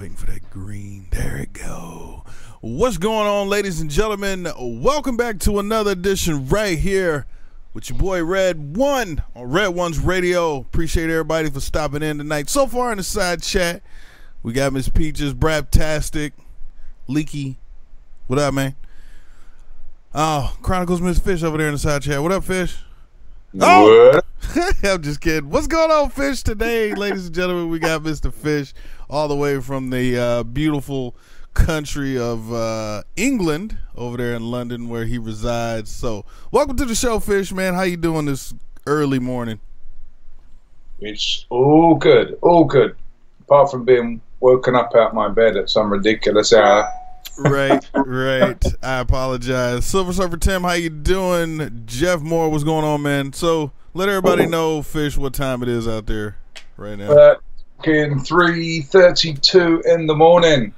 Waiting for that green. There it go. What's going on, ladies and gentlemen? Welcome back to another edition right here with your boy Red One on Red One's Radio. Appreciate everybody for stopping in tonight. So far in the side chat, we got Miss Peaches, Brabtastic, Leaky. What up, man? Chronicles, Miss Fish over there in the side chat. What up, Fish? Oh, I'm just kidding. What's going on, Fish? Today, ladies and gentlemen, we got Mr. Fish all the way from the beautiful country of England over there in London where he resides. So welcome to the show, Fish, man. How you doing this early morning? It's all good, apart from being woken up out my bed at some ridiculous hour. Right. I apologize. Silver Surfer Tim, how you doing? Jeff Moore, what's going on, man? So let everybody know, Fish, what time it is out there right now. 3:32 in the morning.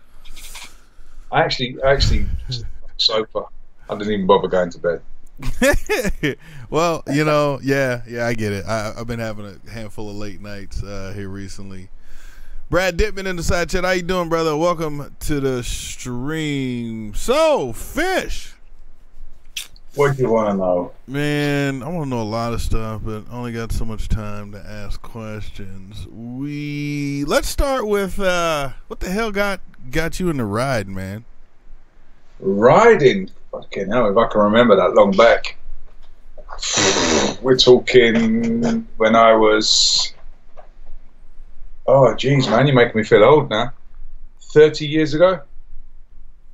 I actually sofa. I didn't even bother going to bed. Well, you know, yeah, I get it. I've been having a handful of late nights here recently. Brad Dittman in the side chat. How you doing, brother? Welcome to the stream. So, Fish, what do you want to know? Man, I want to know a lot of stuff, but only got so much time to ask questions. Let's start with what the hell got you in the ride, man? Riding? Fucking hell, if I can remember that long back. We're talking when I was... Oh, geez, man, you're making me feel old now. 30 years ago?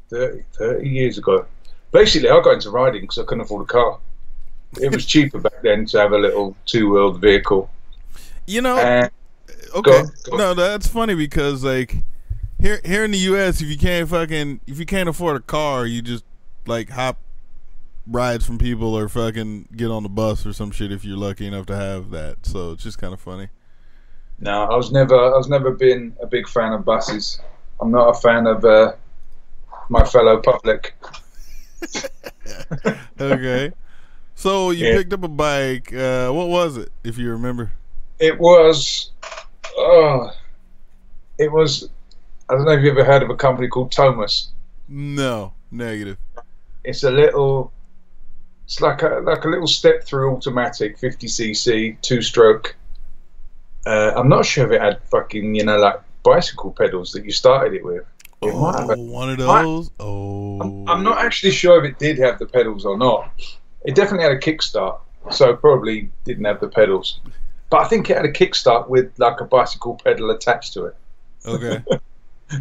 30 years ago. Basically, I got into riding because I couldn't afford a car. It was cheaper back then to have a little two-wheeled vehicle. You know, okay. Go on. No, that's funny because, like, here in the U.S., if you can't afford a car, you just, like, hop rides from people or fucking get on the bus or some shit if you're lucky enough to have that. So it's just kind of funny. No, I was never been a big fan of buses. I'm not a fan of my fellow public. Okay. So you picked up a bike. What was it, if you remember? It was I don't know if you ever heard of a company called Thomas. No, negative. It's like a little step through automatic 50cc 2-stroke. I'm not sure if it had fucking, like bicycle pedals that you started it with. It might have one of those. I'm not actually sure if it did have the pedals or not. It definitely had a kickstart, so probably didn't have the pedals. But I think it had a kickstart with like a bicycle pedal attached to it. Okay.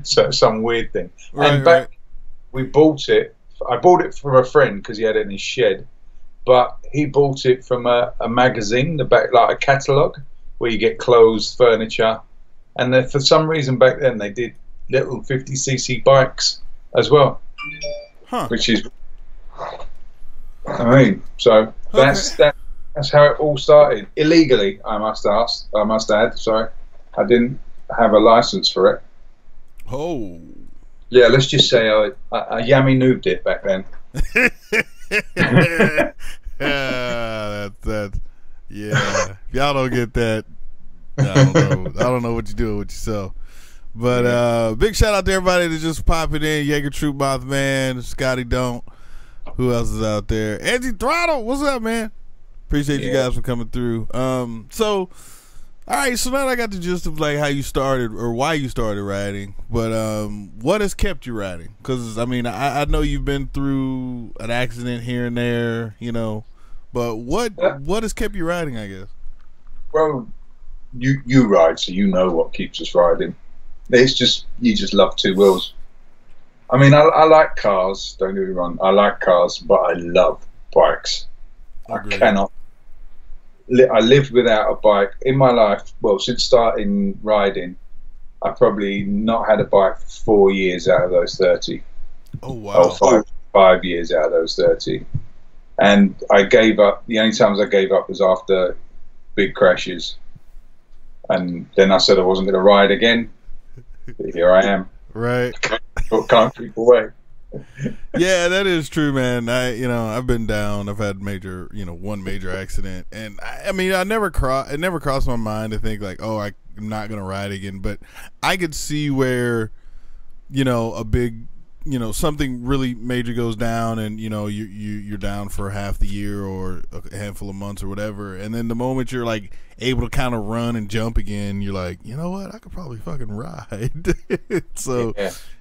So some weird thing. Right, and back we bought it. I bought it from a friend because he had it in his shed. But he bought it from a magazine, the back, like a catalogue, where you get clothes, furniture, and then for some reason back then they did little 50cc bikes as well, which is, so that's how it all started. Illegally, I must add. Sorry, I didn't have a license for it. Oh, yeah, let's just say I yammy noobed it back then. Yeah. If y'all don't get that, I don't know what you're doing with yourself. But big shout out to everybody that just popping in. Jaeger Troop Moth, man. Scotty Don't. Who else is out there? Angie Throttle. What's up, man? Appreciate you guys for coming through. So, all right. So now I got the gist of like how you started or why you started riding. But what has kept you riding? Because I mean, I know you've been through an accident here and there, But what has kept you riding, I guess? Well, you ride, so you know what keeps us riding. It's just, you just love two wheels. I mean, I like cars, don't get me wrong. I like cars, but I love bikes. Agreed. I lived without a bike in my life. Well, since starting riding, I probably not had a bike for 4 years out of those 30. Oh, wow. Oh, 5 years out of those 30. And I gave up. The only times I gave up was after big crashes. And then I said I wasn't going to ride again. But here I am. Right. Can't keep away. Yeah, that is true, man. I've been down. I've had one major accident, and I mean, it never crossed my mind to think like, oh, I'm not gonna ride again. But I could see where you know, a big, you know, something really major goes down, and you know you're down for half the year or a handful of months or whatever, and then the moment you're like able to kind of run and jump again, you're like, you know what, I could probably fucking ride. So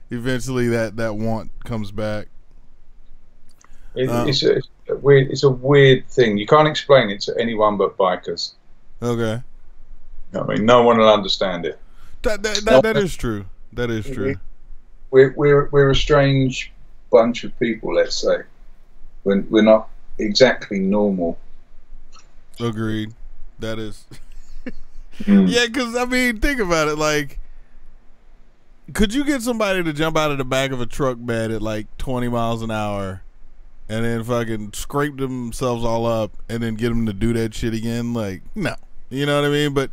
eventually that want comes back. It's a weird thing. You can't explain it to anyone but bikers. Okay. I mean, no one will understand it. That is true. That is true. We're a strange bunch of people, let's say. We're not exactly normal. Agreed. That is. Yeah, because I mean, think about it. Like, could you get somebody to jump out of the back of a truck bed at like 20 miles an hour and then fucking scrape themselves all up and then get them to do that shit again? Like, no. You know what I mean? But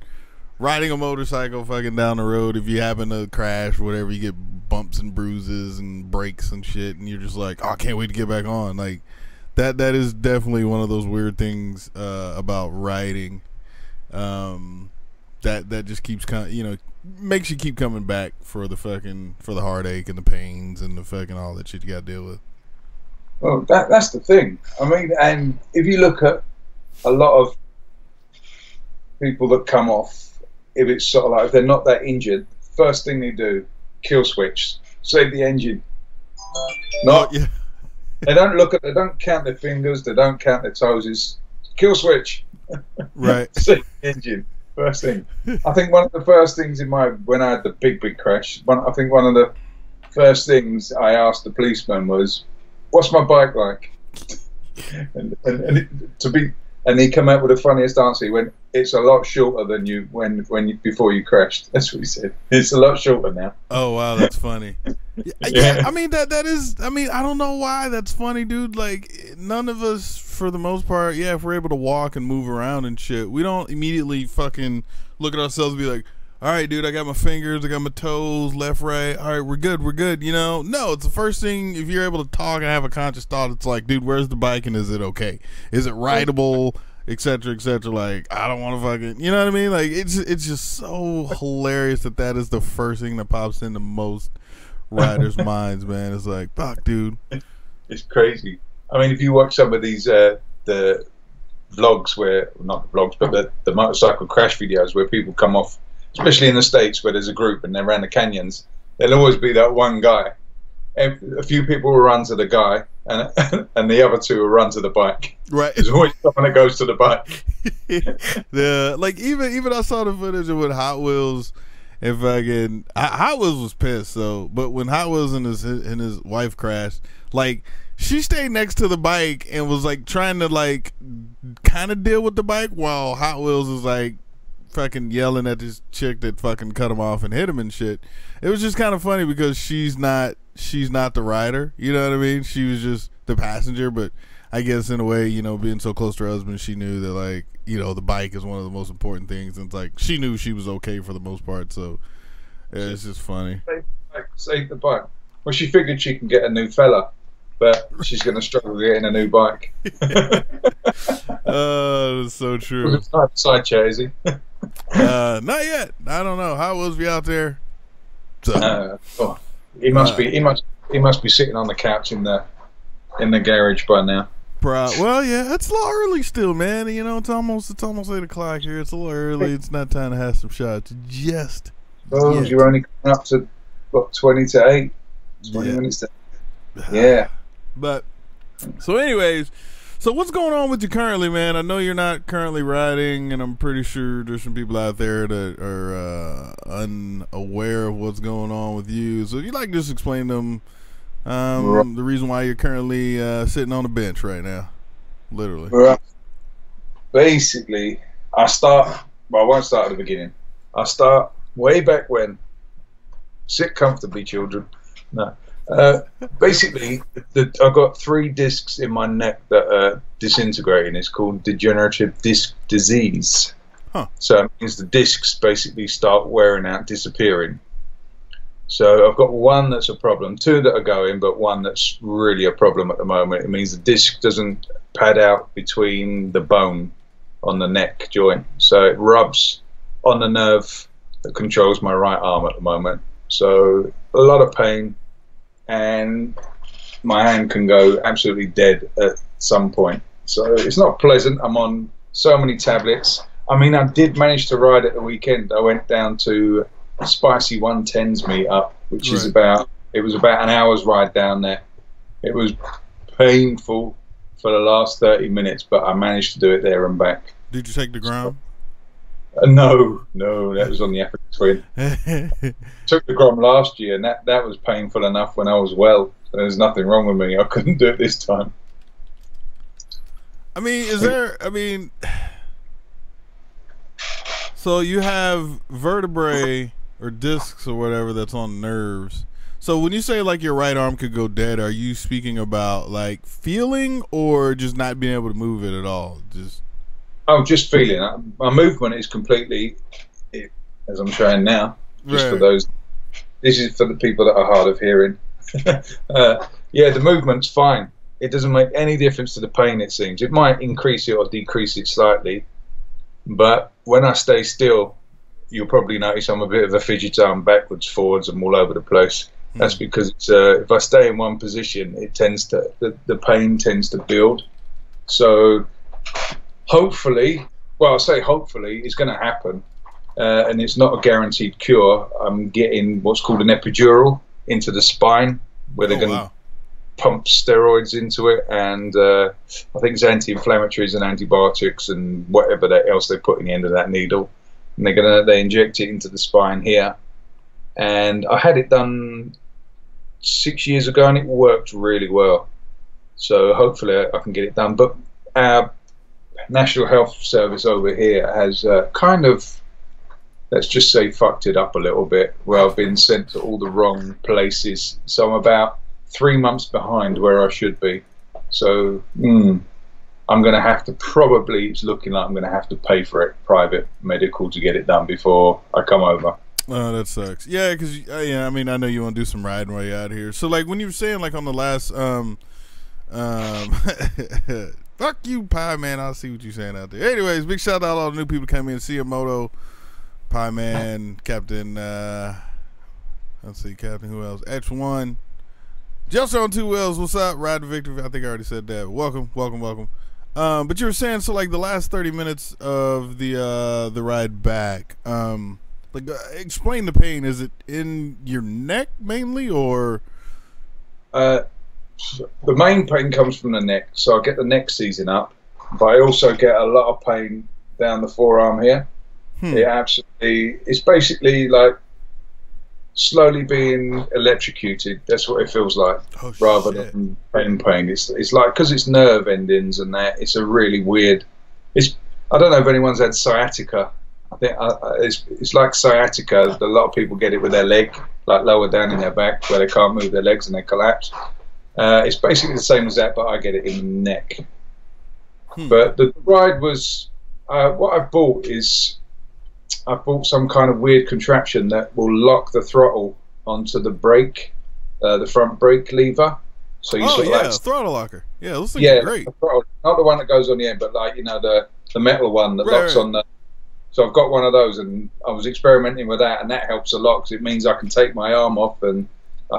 riding a motorcycle fucking down the road, if you happen to crash or whatever, you get bumps and bruises and breaks and shit, and you're just like, oh, I can't wait to get back on. Like, that is definitely one of those weird things about riding that just keeps makes you keep coming back for the heartache and the pains and the fucking all that shit you gotta deal with. Well, that's the thing. I mean, and if you look at a lot of people that come off, if it's sort of like, if they're not that injured, first thing they do, kill switch, save the engine. They don't count their fingers, they don't count their toes, it's kill switch. Right. Save the engine, first thing. I think one of the first things when I had the big crash, I think one of the first things I asked the policeman was, what's my bike like? And he came out with the funniest answer. He went, "It's a lot shorter than before you crashed." That's what he said. It's a lot shorter now. Oh wow, that's funny. Yeah, I mean that is. I mean, I don't know why that's funny, dude. Like, none of us, for the most part, if we're able to walk and move around and shit, we don't immediately fucking look at ourselves and be like, all right, dude, I got my fingers, I got my toes, left, right. All right, we're good. You know, no, it's the first thing. If you're able to talk and have a conscious thought, it's like, dude, where's the bike and is it okay? Is it rideable, etc., etc. Like, I don't want to fucking, you know what I mean? Like, it's just so hilarious that is the first thing that pops into most riders' minds, man. It's like, fuck, dude. It's crazy. I mean, if you watch some of these the vlogs not the vlogs, but the motorcycle crash videos where people come off, especially in the States where there's a group and they're around the canyons, there'll always be that one guy. A few people will run to the guy, and the other two will run to the bike. Right. There's always someone that goes to the bike. Like even I saw the footage of when Hot Wheels and fucking Hot Wheels was pissed. So, but when Hot Wheels and his wife crashed, like, she stayed next to the bike and was like trying to like kind of deal with the bike while Hot Wheels is like fucking yelling at this chick that fucking cut him off and hit him and shit. It was just kind of funny because she's not the rider, you know what I mean? She was just the passenger, but I guess in a way, you know, being so close to her husband, she knew that, like, you know, the bike is one of the most important things, and it's like she knew she was okay for the most part. So yeah, it's just funny. Save the bike. Well, she figured she can get a new fella, but she's going to struggle getting a new bike. Oh, that's so true. Side chair, is he? Not yet. I don't know. How was we out there? So, he must be sitting on the couch in the garage by now. Well, yeah, it's a little early still, man. You know, it's almost 8 o'clock here. It's a little early. It's not time to have some shots. Just. Oh, you're only coming up to what, 20 to 8, 20 minutes to. Yeah. But so, anyways. So what's going on with you currently, man? I know you're not currently riding, and I'm pretty sure there's some people out there that are unaware of what's going on with you. So if you'd like to just explain to them the reason why you're currently sitting on the bench right now, literally. Right. Basically, I won't start at the beginning. I start way back when. Sit comfortably, children. No. Basically, I've got 3 discs in my neck that are disintegrating. It's called degenerative disc disease. Huh. So it means the discs basically start wearing out, disappearing. So I've got 1 that's a problem, 2 that are going, but 1 that's really a problem at the moment. It means the disc doesn't pad out between the bone on the neck joint. So it rubs on the nerve that controls my right arm at the moment. So a lot of pain, and my hand can go absolutely dead at some point. So it's not pleasant. I'm on so many tablets. I mean, I did manage to ride at the weekend. I went down to Spicy 110's meet up, which is about an hour's ride down there. It was painful for the last 30 minutes, but I managed to do it there and back. Did you take the Grom? No, that was on the Africa Twin. Took the Grom last year, and that was painful enough when I was well. So there's nothing wrong with me. I couldn't do it this time. I mean, so you have vertebrae or discs or whatever that's on nerves. So when you say like your right arm could go dead, are you speaking about like feeling or just not being able to move it at all? Just feeling. My movement is completely, as I'm showing now, just for those. This is for the people that are hard of hearing. Yeah, the movement's fine. It doesn't make any difference to the pain, it seems. It might increase it or decrease it slightly, but when I stay still, you'll probably notice I'm a bit of a fidgeter. I'm backwards, forwards, I'm all over the place. That's because if I stay in one position, it tends to the pain tends to build. So hopefully, well, I say hopefully, it's going to happen, and it's not a guaranteed cure. I'm getting what's called an epidural into the spine, where they're going to pump steroids into it, and I think it's anti-inflammatories and antibiotics and whatever else they put in the end of that needle, and they inject it into the spine here. And I had it done 6 years ago, and it worked really well. So hopefully I can get it done. But our National Health Service over here has kind of, let's just say, fucked it up a little bit, where I've been sent to all the wrong places. So I'm about 3 months behind where I should be. So I'm going to have to it's looking like I'm going to have to pay for it, private medical, to get it done before I come over. Oh, that sucks. Yeah, because I mean, I know you want to do some riding while you're out here. So, like, when you were saying, like, on the last, fuck you, Pie Man. I'll see what you're saying out there. Anyways, big shout out to all the new people coming in. See a Moto, Pie Man, Captain. Let's see, Captain. Who else? X1. Just on 2 wheels. What's up? Ride to victory. I think I already said that. Welcome. But you were saying, so like the last 30 minutes of the ride back. Like, explain the pain. Is it in your neck mainly, or? The main pain comes from the neck, so I get the neck seizing up, but I also get a lot of pain down the forearm here. It's basically like slowly being electrocuted. That's what it feels like, rather than pain. It's like, because it's nerve endings and that. It's a really weird. I don't know if anyone's had sciatica. I think it's like sciatica. A lot of people get it with their leg, like lower down in their back, where they can't move their legs and they collapse. It's basically the same as that, but I get it in the neck. But the ride was, what I've bought is, I bought some kind of weird contraption that will lock the throttle onto the brake, the front brake lever. So you sort of like, Throttle Locker. Yeah, those things are great. Not the one that goes on the end, but like, you know, the metal one that locks on the. So I've got one of those, and I was experimenting with that, and that helps a lot, because it means I can take my arm off and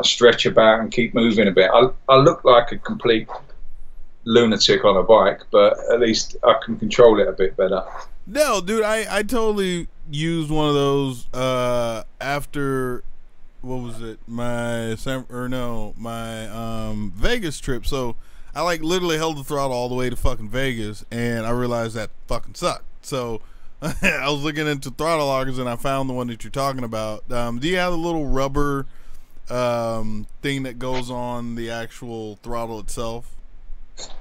stretch about and keep moving a bit. I look like a complete lunatic on a bike, but at least I can control it a bit better. No, dude, I totally used one of those after, what was it, my Vegas trip. So I like literally held the throttle all the way to fucking Vegas, and I realized that fucking sucked. So I was looking into throttle lockers, and I found the one that you're talking about. Do you have a little rubber thing that goes on the actual throttle itself?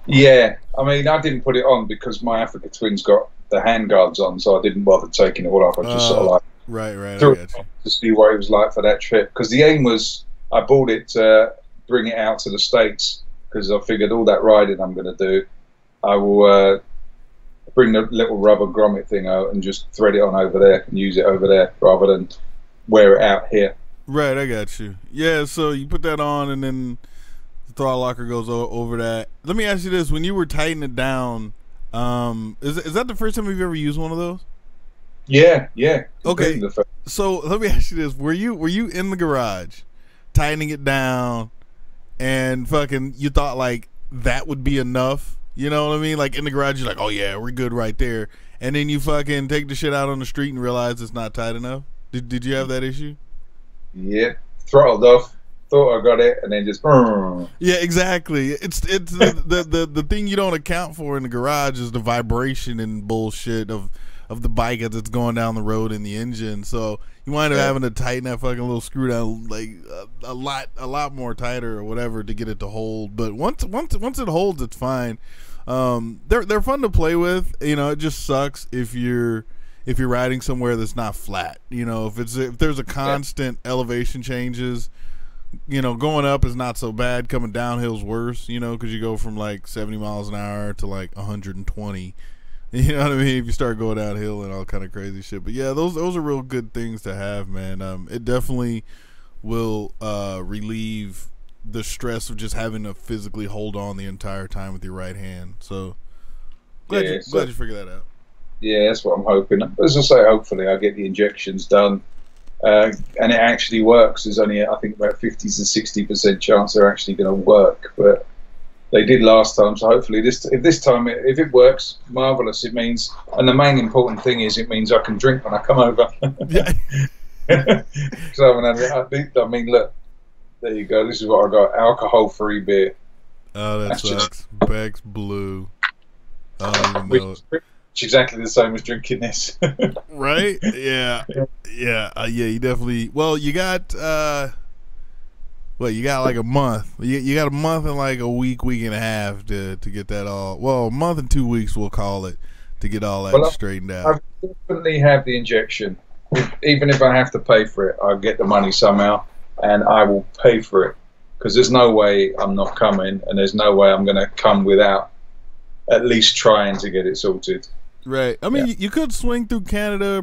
Yeah, I mean, I didn't put it on because my Africa Twin's got the handguards on, so I didn't bother taking it all off. I just sort of like right, threw it to see what it was like for that trip, because the aim was, I bought it to bring it out to the States, because I figured all that riding I'm going to do, I will bring the little rubber grommet thing out and just thread it on over there and use it over there rather than wear it out here. Right, I got you. Yeah, so you put that on, and then the throttle locker goes over that. Let me ask you this: when you were tightening it down, is that the first time you've ever used one of those? Yeah. Okay. So let me ask you this: Were you in the garage, tightening it down, and fucking you thought like that would be enough? You know what I mean? Like in the garage, you're like, oh yeah, we're good right there, and then you fucking take the shit out on the street and realize it's not tight enough. Did you have that issue? Yeah, throttled off. Thought I got it, and then just. Yeah, exactly. It's the thing you don't account for in the garage is the vibration and bullshit of the bike as it's going down the road in the engine. So you wind up having to tighten that fucking little screw down like a lot more tighter or whatever to get it to hold. But once it holds, it's fine. They're fun to play with. You know, it just sucks if you're riding somewhere that's not flat. You know, if there's a constant elevation changes. You know, going up is not so bad. Coming downhill's worse, you know, because you go from like 70 miles an hour to like 120. You know what I mean? If you start going downhill and all kind of crazy shit. But yeah, those are real good things to have, man. It definitely will relieve the stress of just having to physically hold on the entire time with your right hand. So glad you figured that out. Yeah, that's what I'm hoping. As I say, hopefully I get the injections done. And it actually works. There's only, I think, about 50 to 60% chance they're actually going to work, but they did last time. So hopefully, this time, if it works, marvelous. It means, and the main important thing is, it means I can drink when I come over. Yeah. So I mean, look, there you go. This is what I got: alcohol-free beer. Oh, that sucks. Beck's Blue. I don't even know it. It's exactly the same as drinking this. Right? Yeah. Yeah, you definitely. Well, you got you got like a month. You got a month and like a week and a half to get that all. Well, a month and 2 weeks, we'll call it, to get all that straightened out. I definitely have the injection. Even if I have to pay for it, I'll get the money somehow, and I will pay for it, because there's no way I'm not coming, and there's no way I'm going to come without at least trying to get it sorted. Right. I mean, you could swing through Canada. They'll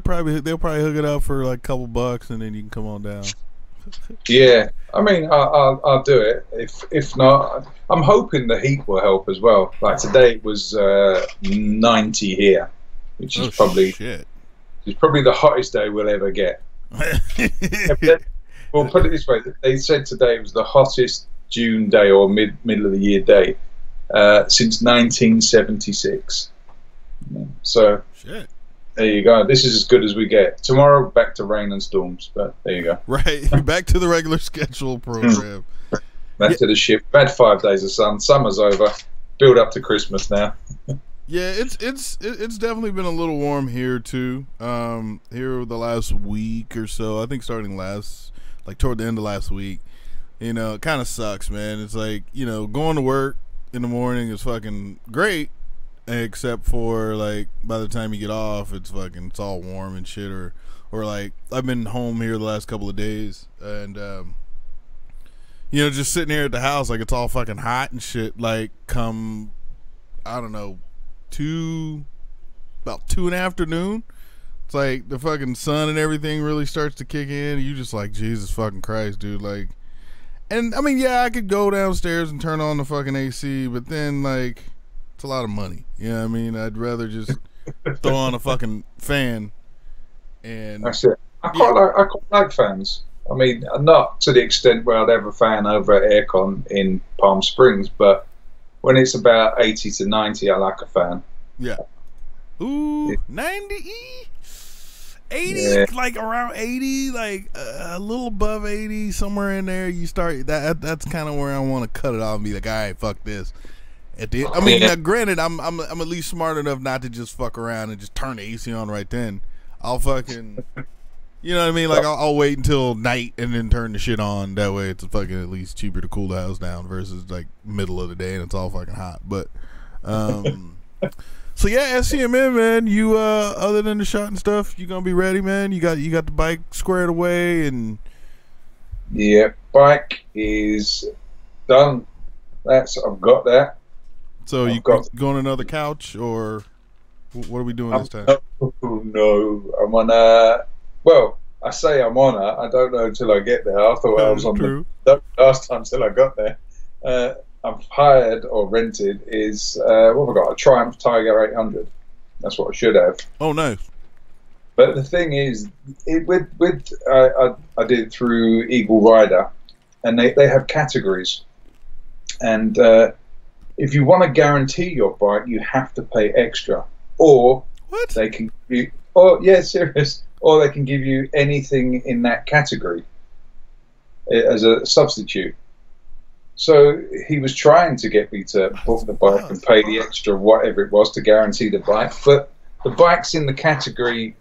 probably hook it up for like a couple bucks, and then you can come on down. Yeah. I mean, I'll do it. If not, I'm hoping the heat will help as well. Like today it was 90 here, which is probably the hottest day we'll ever get. Well, put it this way: they said today was the hottest June day or middle of the year day since 1976. So there you go. This is as good as we get. Tomorrow back to rain and storms, but there you go. Right, back to the regular schedule program. Back to the shift. Bad 5 days of sun. Summer's over. Build up to Christmas now. Yeah, it's definitely been a little warm here too. Here the last week or so. I think starting toward the end of last week. You know, it kind of sucks, man. It's like, you know, going to work in the morning is fucking great. Except for like by the time you get off, it's all warm and shit. Or like I've been home here the last couple of days, and you know, just sitting here at the house, like it's all fucking hot and shit. Like come, I don't know, about 2 in the afternoon, it's like the fucking sun and everything really starts to kick in. And you just like, Jesus fucking Christ, dude. Like, and I mean, yeah, I could go downstairs and turn on the fucking AC, but then like, it's a lot of money. You know what I mean? I'd rather just throw on a fucking fan. And that's it. I quite like fans. I mean, not to the extent where I'd have a fan over at Aircon in Palm Springs, but when it's about 80 to 90, I like a fan. Yeah. Ooh, 90? 80, like around 80, like a little above 80, somewhere in there. You start that's kind of where I want to cut it off and be like, all right, fuck this. I mean, now, granted, I'm at least smart enough not to just fuck around and just turn the AC on right then. I'll fucking, you know what I mean? Like I'll wait until night and then turn the shit on. That way, it's fucking at least cheaper to cool the house down versus like middle of the day and it's all fucking hot. But, so yeah, SCMM, man. You other than the shot and stuff, you gonna be ready, man? You got the bike squared away and. Yeah, bike is done. I've got that. So you going another couch, or what are we doing this time? No, I'm on well, I say I'm on her. I don't know until I get there. I thought I was on the last time till I got there. I've hired or rented what have I got? A Triumph Tiger 800. That's what I should have. Oh, nice. But the thing is, I did it through Eagle Rider, and they have categories, and if you want to guarantee your bike, you have to pay extra, or What? they can give you, or yeah, serious, or they can give you anything in that category as a substitute. So he was trying to get me to book the bike and pay the extra whatever it was to guarantee the bike, but the bike's in the category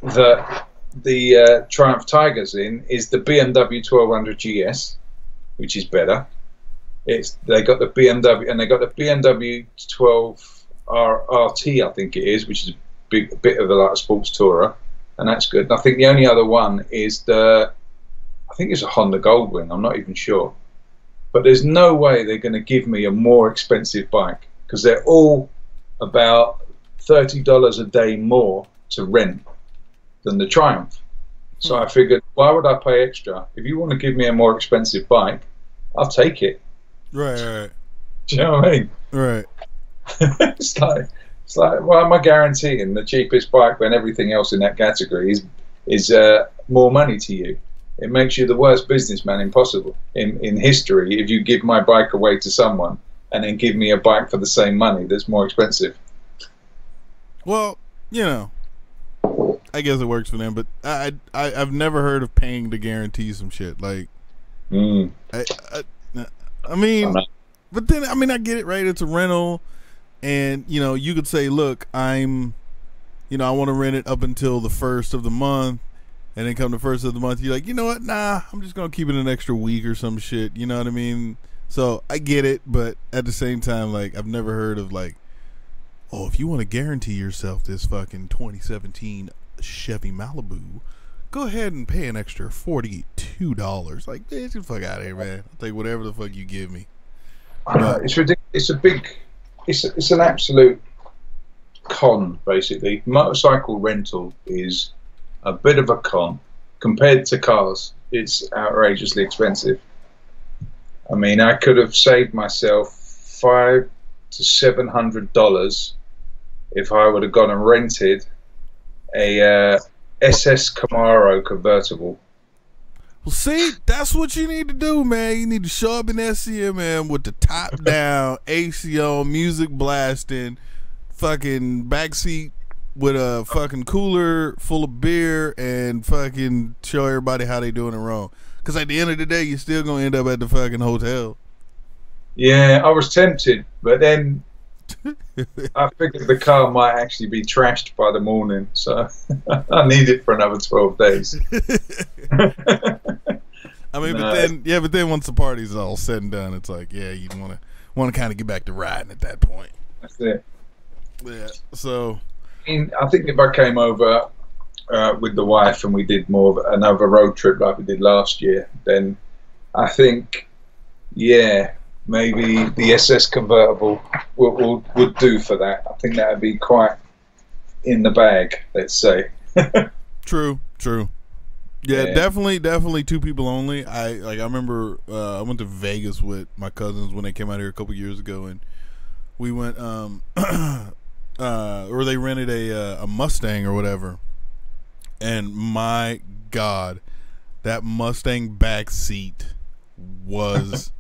that the Triumph Tiger's in is the BMW 1200 GS, which is better. They got the BMW, and they got the BMW 12 RT, I think it is, which is a bit of a sports tourer, and that's good. And I think the only other one is I think it's a Honda Goldwing. I'm not even sure, but there's no way they're going to give me a more expensive bike because they're all about $30 a day more to rent than the Triumph. So I figured, why would I pay extra? If you want to give me a more expensive bike, I'll take it. Right. Do you know what I mean? Right. it's like, why am I guaranteeing the cheapest bike when everything else in that category is more money to you? It makes you the worst businessman impossible in history if you give my bike away to someone and then give me a bike for the same money that's more expensive. Well, you know, I guess it works for them, but I've never heard of paying to guarantee some shit. Like, I mean, but then I mean I get it, right? It's a rental, and you know you could say, look, I want to rent it up until the first of the month, and then come the first of the month, you're like, you know what? Nah, I'm just gonna keep it an extra week or some shit. You know what I mean? So I get it, but at the same time, like I've never heard of like, oh, if you want to guarantee yourself this fucking 2017 Chevy Malibu, go ahead and pay an extra $42. Like, get the fuck out of here, man. I'll take whatever the fuck you give me. I know, it's ridiculous. It's an absolute con, basically. Motorcycle rental is a bit of a con. Compared to cars, it's outrageously expensive. I mean, I could have saved myself $500 to $700 if I would have gone and rented a SS Camaro convertible. Well, see, that's what you need to do, man. You need to show up in SCMM with the top down, AC on, music blasting, fucking backseat with a fucking cooler full of beer, and fucking show everybody how they doing it wrong. Because at the end of the day, you're still going to end up at the fucking hotel. Yeah, I was tempted, but then I figured the car might actually be trashed by the morning, so I need it for another 12 days. I mean, No. but then once the party's all said and done, it's like, yeah, you want to kind of get back to riding at that point. That's it. Yeah. So, I think if I came over with the wife and we did more of another road trip like we did last year, then I think, yeah, maybe the SS convertible would do for that. I think that would be quite in the bag, let's say. True. Yeah, definitely two people only. I remember I went to Vegas with my cousins when they came out here a couple years ago, and we went or they rented a Mustang or whatever, and my God, that Mustang back seat was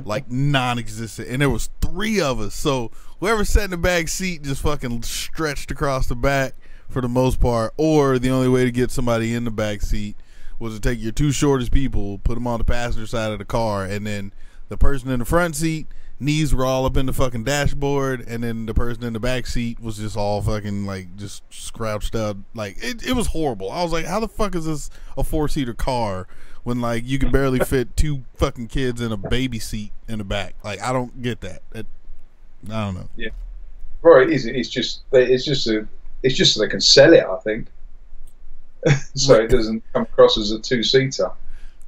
like non-existent, and there was 3 of us, so whoever sat in the back seat just fucking stretched across the back for the most part, or the only way to get somebody in the back seat was to take your 2 shortest people, put them on the passenger side of the car, and then the person in the front seat, knees were all up in the fucking dashboard, and then the person in the back seat was just all fucking like just scrouched up. Like it was horrible. I was like, how the fuck is this a 4-seater car when like you could barely fit 2 fucking kids in a baby seat in the back? Like, I don't get that. I don't know. Yeah, right. It's just so they can sell it, I think. So it doesn't come across as a 2-seater.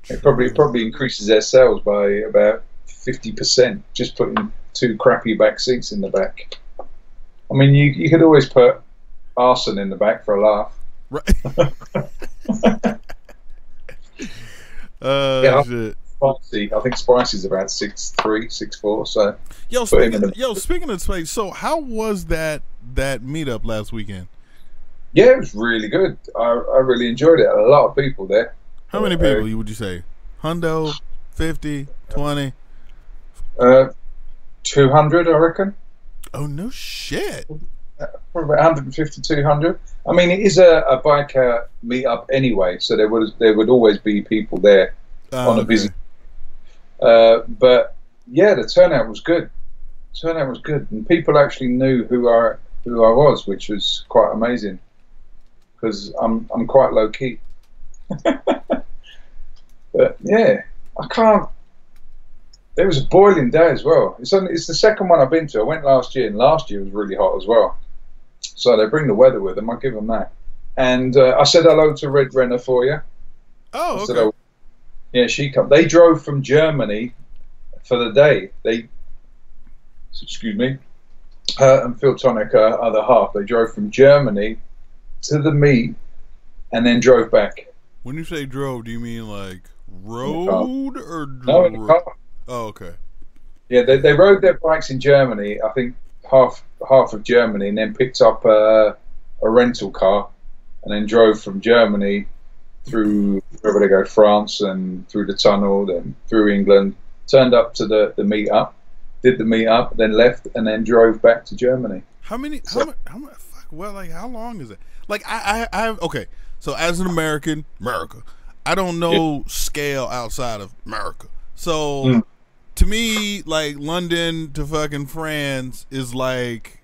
It probably increases their sales by about 50%, just putting 2 crappy back seats in the back. I mean, you could always put arson in the back for a laugh. Right. Yeah, Shit. Spicy. I think Spicy's about 6'3", 6'4". So Yo, put him in the- speaking of space, so how was that meetup last weekend? Yeah, it was really good. I really enjoyed it. A lot of people there. How many people would you say? Hundo, 50, 20? 200, I reckon. Oh, no shit. Probably about 150, 200. I mean, it is a biker meetup anyway, so there would always be people there on a busy. But yeah, the turnout was good. And people actually knew who I was, which was quite amazing. Because I'm quite low key. But yeah, I can't. There was a boiling day as well. It's the second one I've been to. I went last year, and last year was really hot as well. So they bring the weather with them. I give them that. And I said hello to Red Renner for you. Oh, okay. Yeah, she come. They drove from Germany for the day. Excuse me. Her and Phil Tonic, other half. They drove from Germany to the meet, and then drove back. When you say drove, do you mean like rode or drove? No, in the car. Oh, okay. Yeah, they rode their bikes in Germany. I think half of Germany, and then picked up a rental car, and then drove from Germany through wherever they go, France, and through the tunnel, then through England. Turned up to the meetup, did the meetup, then left, and then drove back to Germany. How many? Fuck. Well, like, how long is it? Like, I okay. So as an American, I don't know scale outside of America. So to me, like, London to fucking France is like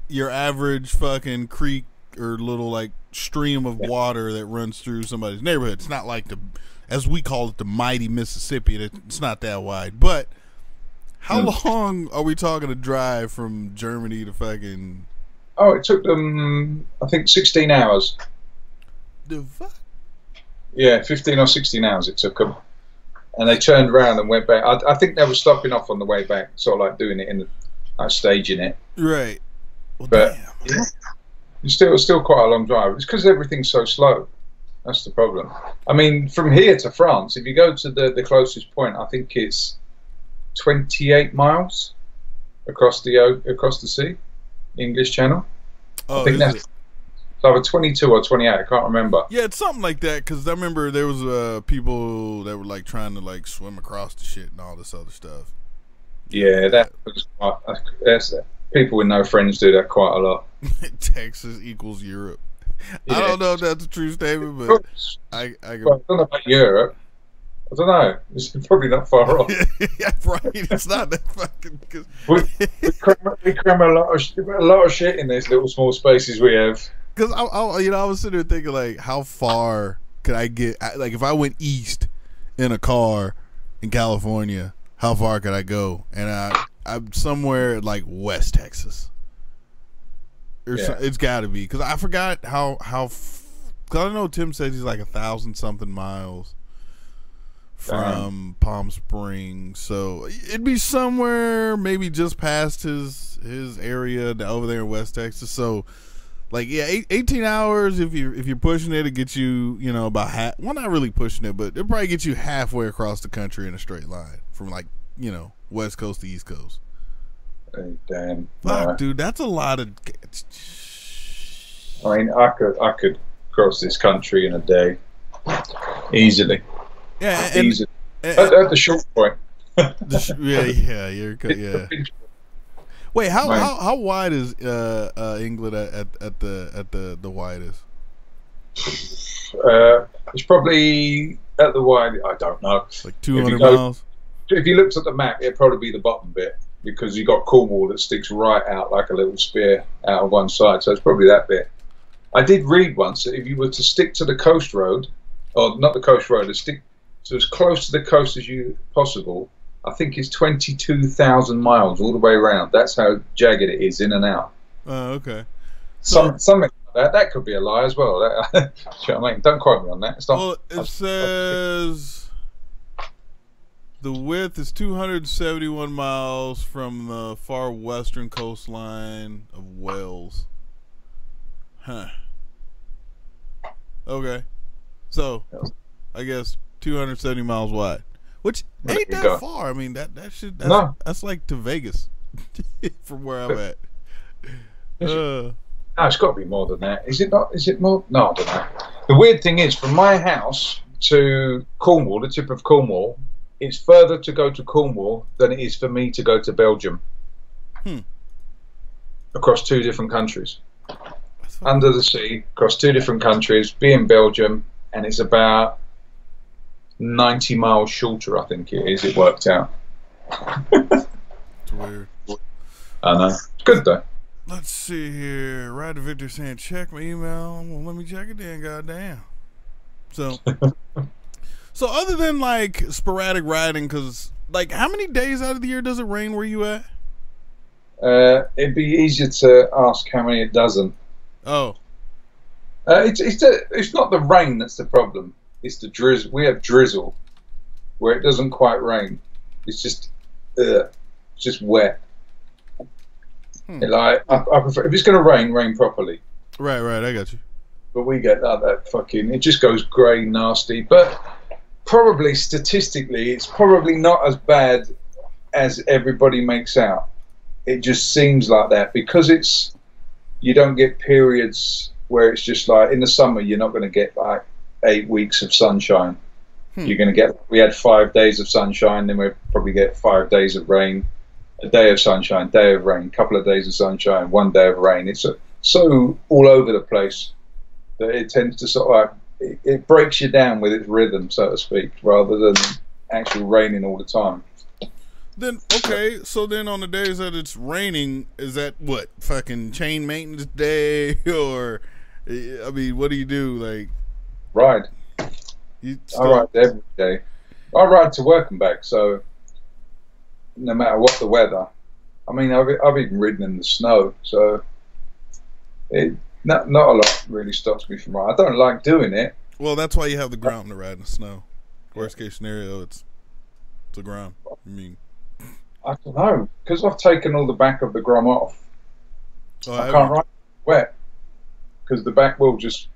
your average fucking creek or little like stream of water that runs through somebody's neighborhood. It's not like as we call it, the mighty Mississippi. It's not that wide. But how long are we talking to drive from Germany to fucking? Oh, it took them, I think, 16 hours. The fuck? Yeah, 15 or 16 hours it took them. And they turned around and went back. I think they were stopping off on the way back, sort of like doing it staging it. Right. Well, but damn. Yeah, it's still quite a long drive. It's because everything's so slow. That's the problem. I mean, from here to France, if you go to the closest point, I think it's 28 miles across the sea, English Channel. Oh, I think that's either 22 or 28. I can't remember. Yeah, it's something like that. Because I remember there was people that were like trying to like swim across the shit and all this other stuff. Yeah, that was people with no friends do that quite a lot. Texas equals Europe. Yeah. I don't know if that's a true statement, but I don't know about Europe. I don't know. It's probably not far off. Yeah, right. It's not that fucking. we cram a lot of shit in these little small spaces we have. Because I was sitting there thinking, like, how far could I get? Like, if I went east in a car in California, how far could I go? And I'm somewhere like West Texas. It's got to be, because I forgot how. Cause I know Tim says he's like 1,000 something miles from Palm Springs, so it'd be somewhere maybe just past his area over there in West Texas. So, like, yeah, 18 hours if you're pushing it, it gets you, about half. Well, not really pushing it, but it'll probably get you halfway across the country in a straight line from, like, West Coast to East Coast. Hey, damn. Fuck, dude, that's a lot of. I mean, I could cross this country in a day easily. Yeah, easily. At the short point. Yeah. Wait, how wide is England at the widest? It's probably at the wide. I don't know. Like 200 miles. If you looked at the map, it'd probably be the bottom bit, because you got Cornwall that sticks right out like a little spear out of one side. So it's probably that bit. I did read once that if you were to stick to the coast road, or not the coast road, to stick to as close to the coast as possible, I think it's 22,000 miles all the way around. That's how jagged it is, in and out. Oh, okay. Something like that. That could be a lie as well. You know what I mean? Don't quote me on that. It says the width is 271 miles from the far western coastline of Wales. Huh. Okay. So, I guess 270 miles wide, which ain't that far. I mean, that's like to Vegas from where I'm at. No, it's got to be more than that. Is it not? Is it more? No, I don't know. The weird thing is, from my house to Cornwall, the tip of Cornwall, it's further to go to Cornwall than it is for me to go to Belgium. Across 2 different countries. Under the sea, across 2 different countries, be in Belgium, and it's about 90 miles shorter, I think it is. It worked out. It's weird. I know. It's good, though. Let's see here. Ride to Victor saying, check my email. Well, let me check it then, goddamn. So, so other than like sporadic riding, because like how many days out of the year does it rain where you at? It'd be easier to ask how many it doesn't. Oh. It's not the rain that's the problem. It's the drizzle. We have drizzle where it doesn't quite rain. It's just wet. Like I prefer, if it's going to rain, rain properly. Right, I got you. But we get that fucking, it just goes grey, nasty. But probably statistically, it's probably not as bad as everybody makes out. It just seems like that because you don't get periods where it's just like in the summer you're not going to get like 8 weeks of sunshine. You're going to get, we had 5 days of sunshine, then we'll probably get 5 days of rain. A day of sunshine, day of rain, couple of days of sunshine, 1 day of rain. It's so all over the place that it tends to sort of like, it breaks you down with its rhythm, so to speak, rather than actually raining all the time. Then, okay, so then on the days that it's raining, is that what, fucking chain maintenance day? Or, I mean, what do you do? Like, ride. I ride every day. I ride to work and back, so no matter what the weather. I mean, I've even ridden in the snow, so not a lot really stops me from riding. I don't like doing it. Well, that's why you have the ground to ride in the snow. Worst case scenario, it's the ground. I mean, I don't know, because I've taken all the back of the grum off. Oh, I can't ride wet because the back wheel just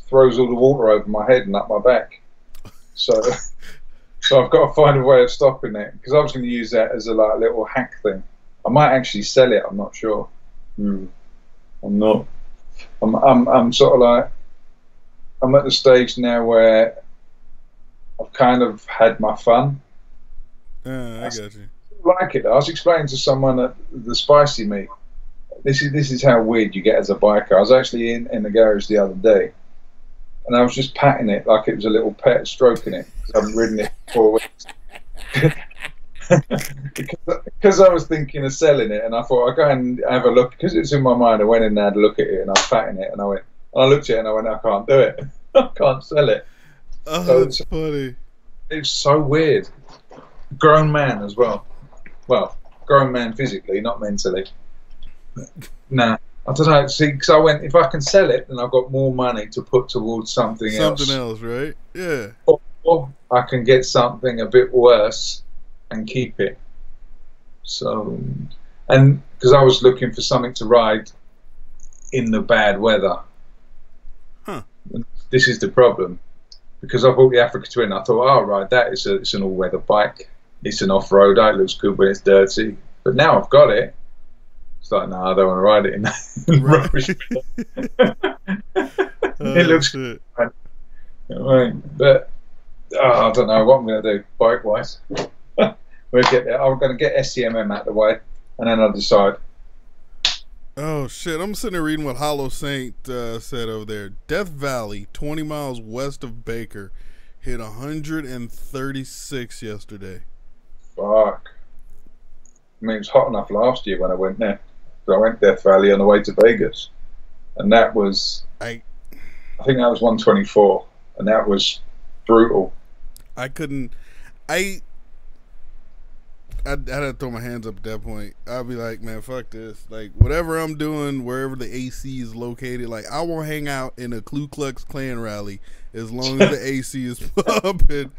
throws all the water over my head and up my back. So I've got to find a way of stopping it, because I was going to use that as a like little hack thing. I might actually sell it. I'm not sure. I'm not. I'm sort of like, I'm at the stage now where I've kind of had my fun. I got you. I like it. I was explaining to someone at the spicy meat. This is how weird you get as a biker. I was actually in the garage the other day, and I was just patting it like it was a little pet, stroking it. I haven't ridden it for 4 weeks. because I was thinking of selling it, and I thought I'd go and have a look, because it's in my mind. I went in there and had a look at it, and I was patting it, and I looked at it and I went, I can't do it. I can't sell it. Oh, so that's funny. It's so weird. Grown man as well. Well, grown man physically, not mentally. Nah, I don't know. See, because I went, if I can sell it, then I've got more money to put towards something else. Something else, right? Yeah. Or I can get something a bit worse and keep it. So, and because I was looking for something to ride in the bad weather. Huh. This is the problem. Because I bought the Africa Twin, I thought, oh, right, it's an all-weather bike. It's an off-roader. It looks good when it's dirty. But now I've got it. It's like, no, I don't want to ride it in rubbish. It looks good. Right. But I don't know what I'm going to do bike-wise. We'll get there. I'm going to get SCMM out of the way, and then I'll decide. Oh, shit. I'm sitting there reading what Hollow Saint said over there. Death Valley, 20 miles west of Baker, hit 136 yesterday. Fuck. I mean, it was hot enough last year when I went there. So I went Death Valley on the way to Vegas. And that was, I think that was 124. And that was brutal. I'd had to throw my hands up at that point. I'd be like, man, fuck this. Like, whatever I'm doing, wherever the AC is located, like, I won't hang out in a Ku Klux Klan rally as long as the AC is pumping.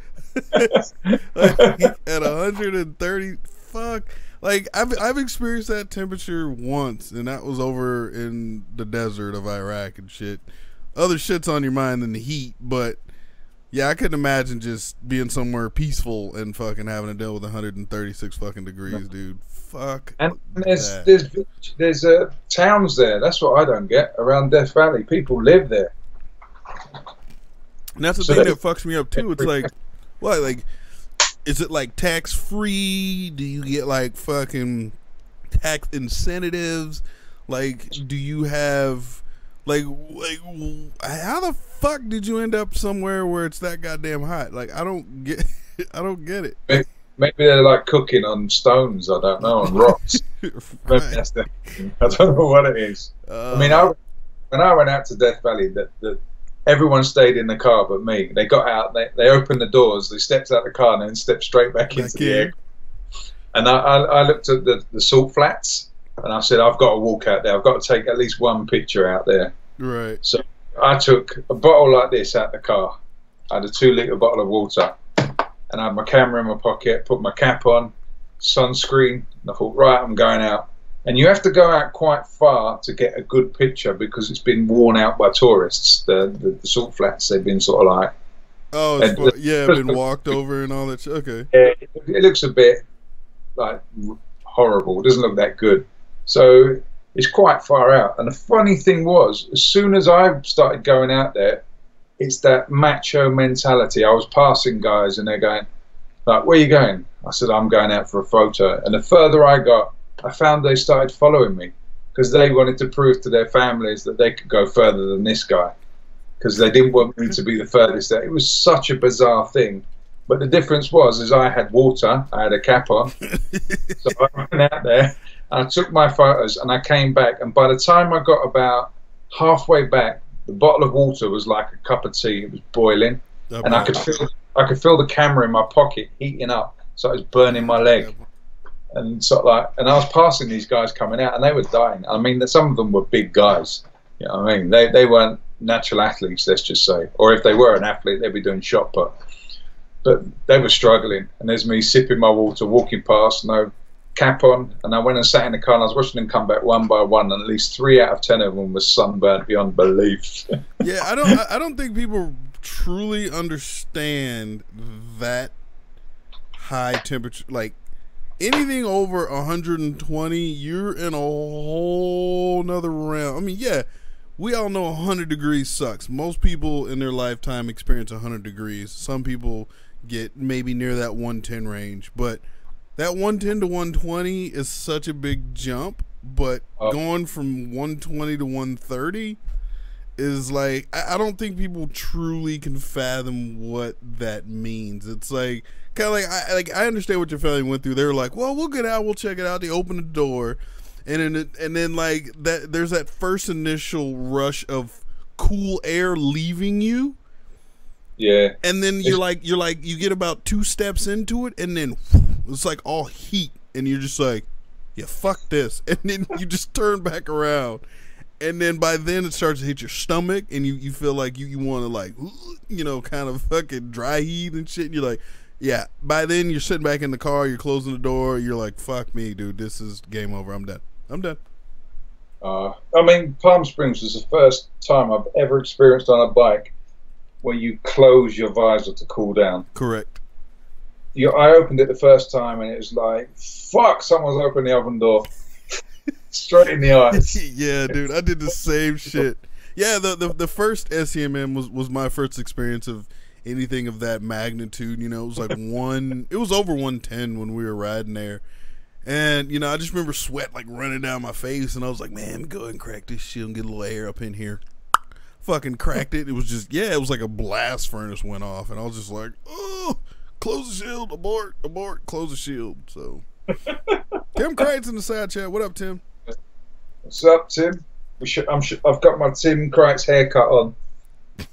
Like, at 130, fuck. Like, I've experienced that temperature once, and that was over in the desert of Iraq and shit. Other shit's on your mind than the heat, but Yeah, I couldn't imagine just being somewhere peaceful and fucking having to deal with 136 fucking degrees, dude. Fuck. And there's towns there. That's what I don't get around Death Valley. People live there. And that's the thing that fucks me up too. It's like, what? Like, is it like tax free? Do you get like fucking tax incentives? Like, do you have like how the fuck did you end up somewhere where it's that goddamn hot? Like, I don't get it. Maybe they're like cooking on stones. I don't know, on rocks. Maybe that's I don't know what it is. I mean, when I went out to Death Valley, that everyone stayed in the car but me. They got out, they opened the doors, they stepped out the car, and then stepped straight back into the air. And I looked at the salt flats, and I said, I've got to walk out there. I've got to take at least one picture out there. Right. So I took a bottle like this out the car. I had a 2-litre bottle of water. And I had my camera in my pocket, put my cap on, sunscreen, and I thought, right, I'm going out. And you have to go out quite far to get a good picture because it's been worn out by tourists. The salt flats, they've been sort of like... Oh, been walked over and all that shit. Okay. Yeah, it looks a bit like horrible. It doesn't look that good. So it's quite far out. And the funny thing was, as soon as I started going out there, it's that macho mentality. I was passing guys and they're going, like, where are you going? I said, I'm going out for a photo. And the further I got, I found they started following me because they wanted to prove to their families that they could go further than this guy because they didn't want me to be the furthest there. It was such a bizarre thing. But the difference was I had water, I had a cap on. So I went out there and I took my photos and I came back. And by the time I got about halfway back, the bottle of water was like a cup of tea. It was boiling, and I could feel the camera in my pocket heating up, so it was burning my leg. And sort of like, and I was passing these guys coming out, and they were dying. I mean, some of them were big guys. You know what I mean? They weren't natural athletes, let's just say. Or if they were an athlete, they'd be doing shot put. But they were struggling, and there's me sipping my water, walking past, no cap on, and I went and sat in the car and I was watching them come back one by one, and at least 3 out of 10 of them were sunburnt beyond belief. Yeah, I don't think people truly understand that high temperature. Like anything over 120, you're in a whole nother realm. I mean, yeah, we all know 100 degrees sucks. Most people in their lifetime experience 100 degrees. Some people get maybe near that 110 range, but that 110 to 120 is such a big jump, but going from 120 to 130 is like, I don't think people truly can fathom what that means. It's like, kind of like, I understand what your family went through. They were like, well, we'll get out, we'll check it out. They open the door, and then like that, there's that first initial rush of cool air leaving you. Yeah. And then you get about 2 steps into it, and then it's like all heat, and you're just like, yeah, fuck this. And then you just turn back around, and then by then it starts to hit your stomach, and you feel like you want to, like, you know, kind of fucking dry heat and shit. And you're like, yeah. By then you're sitting back in the car, you're closing the door, you're like, fuck me, dude, this is game over. I'm done. I mean, Palm Springs was the first time I've ever experienced on a bike where you close your visor to cool down. Correct. I opened it the first time and it was like, fuck, someone's opened the oven door. Straight in the eyes. Yeah, dude, I did the same shit. Yeah, the first SEMM was my first experience of anything of that magnitude. You know, it was like it was over 110 when we were riding there. And, you know, I just remember sweat like running down my face, and I was like, man, go ahead and crack this shit and get a little air up in here. Fucking cracked it. It was just, yeah, it was like a blast furnace went off, and I was just like, oh, close the shield, abort, close the shield. So Tim Crichton's in the side chat. What up, Tim? What's up, Tim? I've got my Tim Crichton haircut on.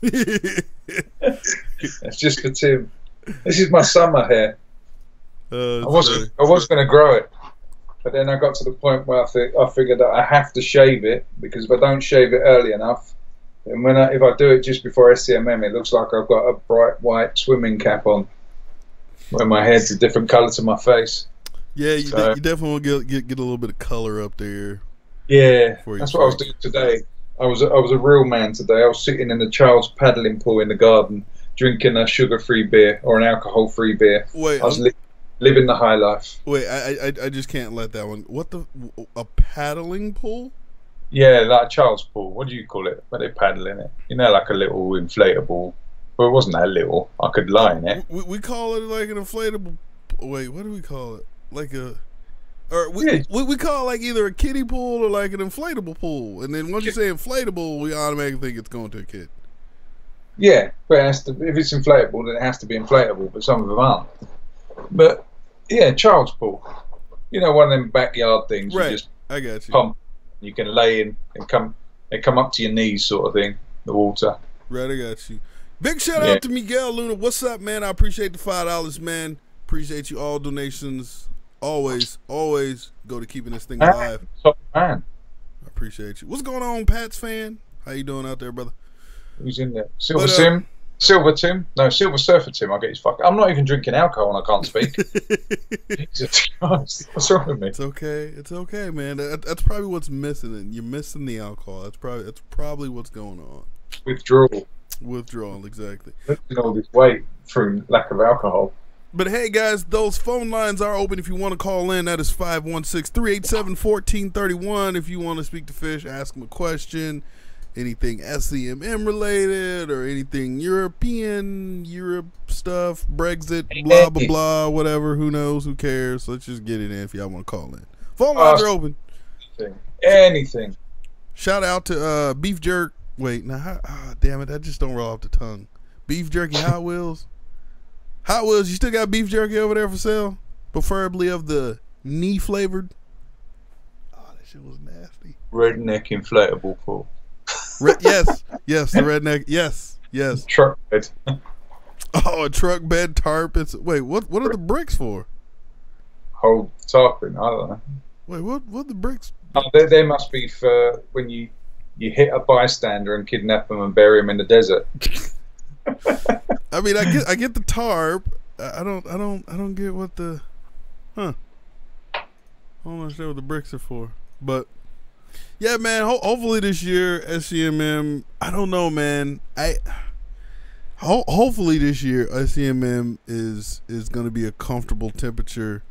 It's just for Tim. This is my summer hair. I was going to grow it, but then I got to the point where I figured that I have to shave it, because if I don't shave it early enough, and if I do it just before SCMM, it looks like I've got a bright white swimming cap on, when my head's a different colour to my face. Yeah, you definitely want to get a little bit of colour up there. Yeah, that's what I was doing today. I was a real man today. I was sitting in the child's paddling pool in the garden, drinking a sugar-free beer or an alcohol-free beer. Wait, I was living the high life. Wait, I just can't let that one. What a paddling pool? Yeah, like a child's pool. What do you call it? Where they paddle in it? You know, like a little inflatable. Well, it wasn't that little. I could lie in it. We call it like an inflatable. Wait, what do we call it? Like a, or we call it like either a kiddie pool or like an inflatable pool. And then once you say inflatable, we automatically think it's going to a kid. Yeah, but it has to, if it's inflatable, then it has to be inflatable. But some of them aren't. But yeah, child's pool. You know, one of them backyard things. Right. You just I got you. pump. You can lay in and come up to your knees, sort of thing. The water. Right, I got you. Big shout out to Miguel Luna. What's up, man? I appreciate the $5, man. Appreciate you all donations. Always go to keeping this thing alive. Top man. I appreciate you. What's going on, Pats fan? How you doing out there, brother? Who's in there? Silver Tim? No, Silver Surfer Tim. I'll get his fuck. I'm not even drinking alcohol and I can't speak. Jesus Christ. What's wrong with me? It's okay, man. That's probably what's missing. And you're missing the alcohol. That's probably what's going on. Withdrawal, exactly. Losing all this weight through lack of alcohol. But hey, guys, those phone lines are open if you want to call in. That is 516-387-1431. If you want to speak to Fish, ask him a question, anything SEMM related or anything Europe stuff, Brexit, blah, blah, blah, whatever. Who knows? Who cares? Let's just get it in if y'all want to call in. Phone lines are open. Anything. Shout out to Beef Jerk. Wait, now, damn it, that just don't roll off the tongue. Beef jerky Hot Wheels. Hot Wheels, you still got beef jerky over there for sale? Preferably of the knee flavored. Oh, that shit was nasty. Redneck inflatable pool. Yes, the redneck. Yes. Truck bed. Oh, a truck bed tarp. Wait, what are the bricks for? Hold tarping. I don't know. Wait, what the bricks? Oh, they must be for when you hit a bystander and kidnap them and bury them in the desert. I mean, I get the tarp. I don't get what the I don't understand what the bricks are for. But yeah, man. Hopefully this year SEMM. I don't know, man. Hopefully this year SEMM is going to be a comfortable temperature.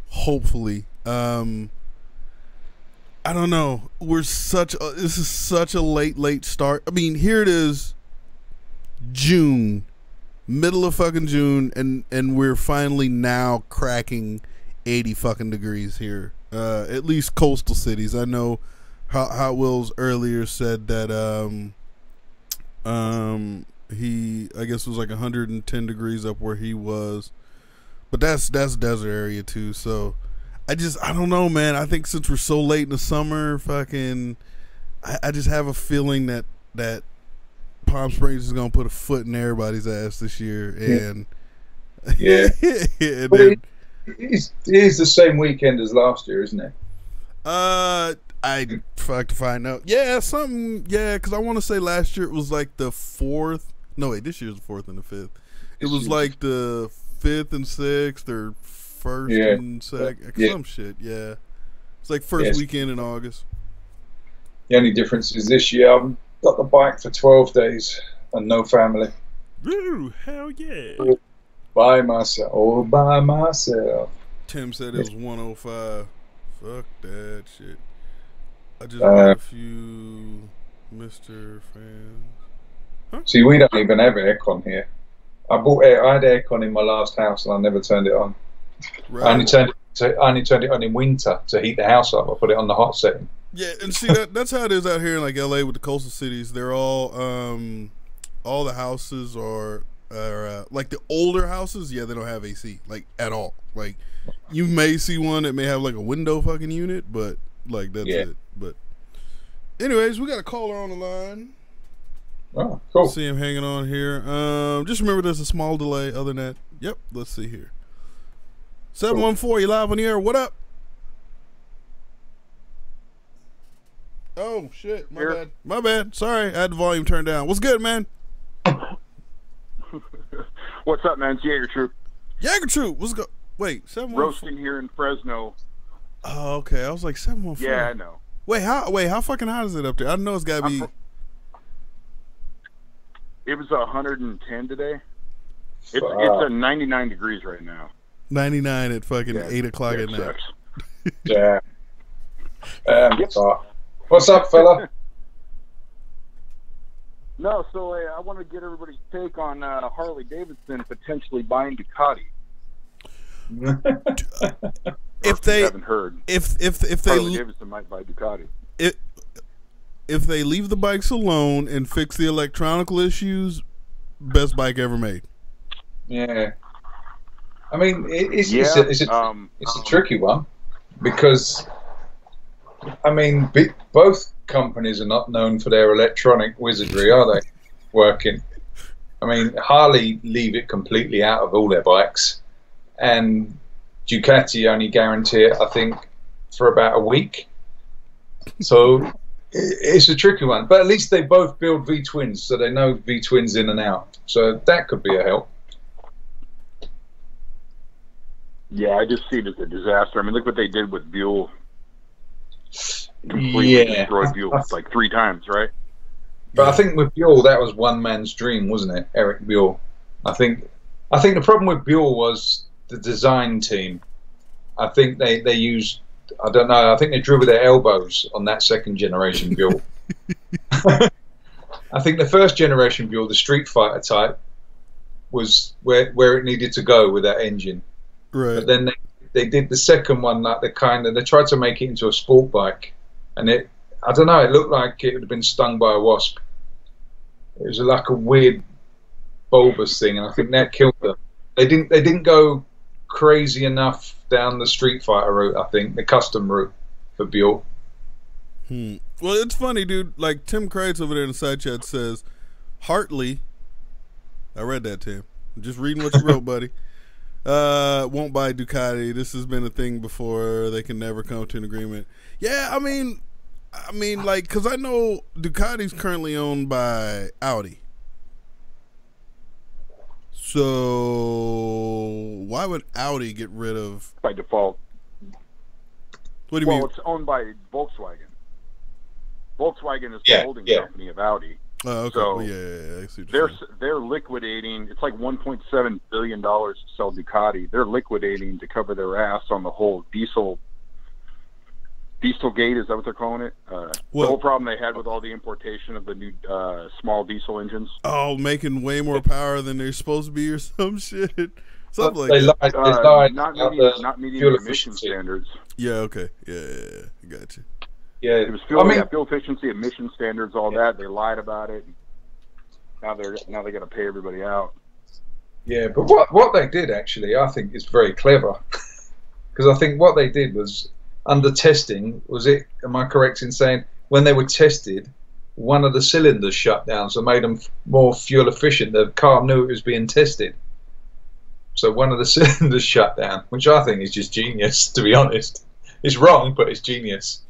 Hopefully. I don't know. This is such a late start. I mean, here it is, June, middle of fucking June, and we're finally now cracking 80 fucking degrees here. At least coastal cities. I know Hot Wheels earlier said that he, I guess, was like 110 degrees up where he was, but that's desert area too. So I don't know, man. I think since we're so late in the summer, fucking, I just have a feeling that Palm Springs is gonna put a foot in everybody's ass this year, and and then, it is the same weekend as last year, isn't it? I'd fuck to find out. Yeah, something. Yeah, because I want to say last year it was like the 4th. No, wait, this year's the 4th and the 5th. It was like the 5th and 6th or 1st and 2nd. Some shit. Yeah, it's like first weekend in August. The only difference is this year I've got the bike for 12 days and no family. Ooh, hell yeah! By myself. Tim said it was 105. Fuck that shit. I just got a few Mr. fans. Huh? See, we don't even have aircon here. I had aircon in my last house and I never turned it on. Right. I only turned it on in winter to heat the house up. I put it on the hot setting. Yeah, and see that's how it is out here in like LA with the coastal cities. They're all the houses are like the older houses. Yeah, they don't have AC like at all. Like you may see one that may have like a window fucking unit, but like that's it. But anyways, we got a caller on the line. Oh, cool. See him hanging on here. Just remember there's a small delay. Other than that, yep. Let's see here. 714, you live on the air. What up? Oh shit, my bad. Sorry, I had the volume turned down. What's good, man? What's up, man? It's Jaeger Troop. Jaeger Troop, what's go? Wait, 714. Roasting here in Fresno. Oh, okay. I was like 714. Yeah, I know. Wait, how fucking hot is it up there? I know it's gotta be. It was 110 today. It's at 99 degrees right now. 99 at fucking 8 o'clock at night. Sucks. Yeah. What's up, fella? No, so I want to get everybody's take on Harley Davidson potentially buying Ducati. If they haven't heard, if Harley Davidson might buy Ducati. If they leave the bikes alone and fix the electronical issues, best bike ever made. Yeah. I mean, it's a tricky one because, I mean, both companies are not known for their electronic wizardry, are they? Working. I mean, Harley leave it completely out of all their bikes, and Ducati only guarantee it, I think, for about a week. So it's a tricky one. But at least they both build V-twins, so they know V-twins in and out. So that could be a help. Yeah, I just see it as a disaster. I mean, look what they did with Buell. Completely destroyed Buell like 3 times, right? But I think with Buell, that was one man's dream, wasn't it? Eric Buell. I think the problem with Buell was the design team. I think they used, I don't know, I think they drew with their elbows on that second generation Buell. I think the first generation Buell, the Street Fighter type, was where it needed to go with that engine. Right. But then they did the second one, like they tried to make it into a sport bike, and I don't know, it looked like it had been stung by a wasp. It was like a weird bulbous thing, and I think that killed them. They didn't go crazy enough down the Street Fighter route. I think the custom route for Buell. Well, it's funny, dude. Like Tim Kreitz over there in the side chat says, Hartley. I read that, Tim. I'm just reading what you wrote, buddy. Won't buy Ducati. This has been a thing before. They can never come to an agreement. Yeah, I mean, like, because I know Ducati's currently owned by Audi. So why would Audi get rid of by default? What do you mean? Well, it's owned by Volkswagen. Volkswagen is the holding company of Audi. Oh, okay. So I see what you're saying. they're liquidating. It's like $1.7 billion to sell Ducati. They're liquidating to cover their ass on the whole Dieselgate. Is that what they're calling it? The whole problem they had with all the importation of the new small diesel engines. Oh, making way more power than they're supposed to be, or some shit. Something They like that. lied not meeting emission standards. Yeah. Okay. Yeah. Gotcha. Yeah, it was fuel efficiency, emission standards, all that. They lied about it. Now they're going to pay everybody out. Yeah, but what they did actually, I think, is very clever. Because I think what they did was, under testing, am I correct in saying, when they were tested, one of the cylinders shut down, so it made them more fuel efficient. The car knew it was being tested. So one of the cylinders shut down, which I think is just genius, to be honest. It's wrong, but it's genius.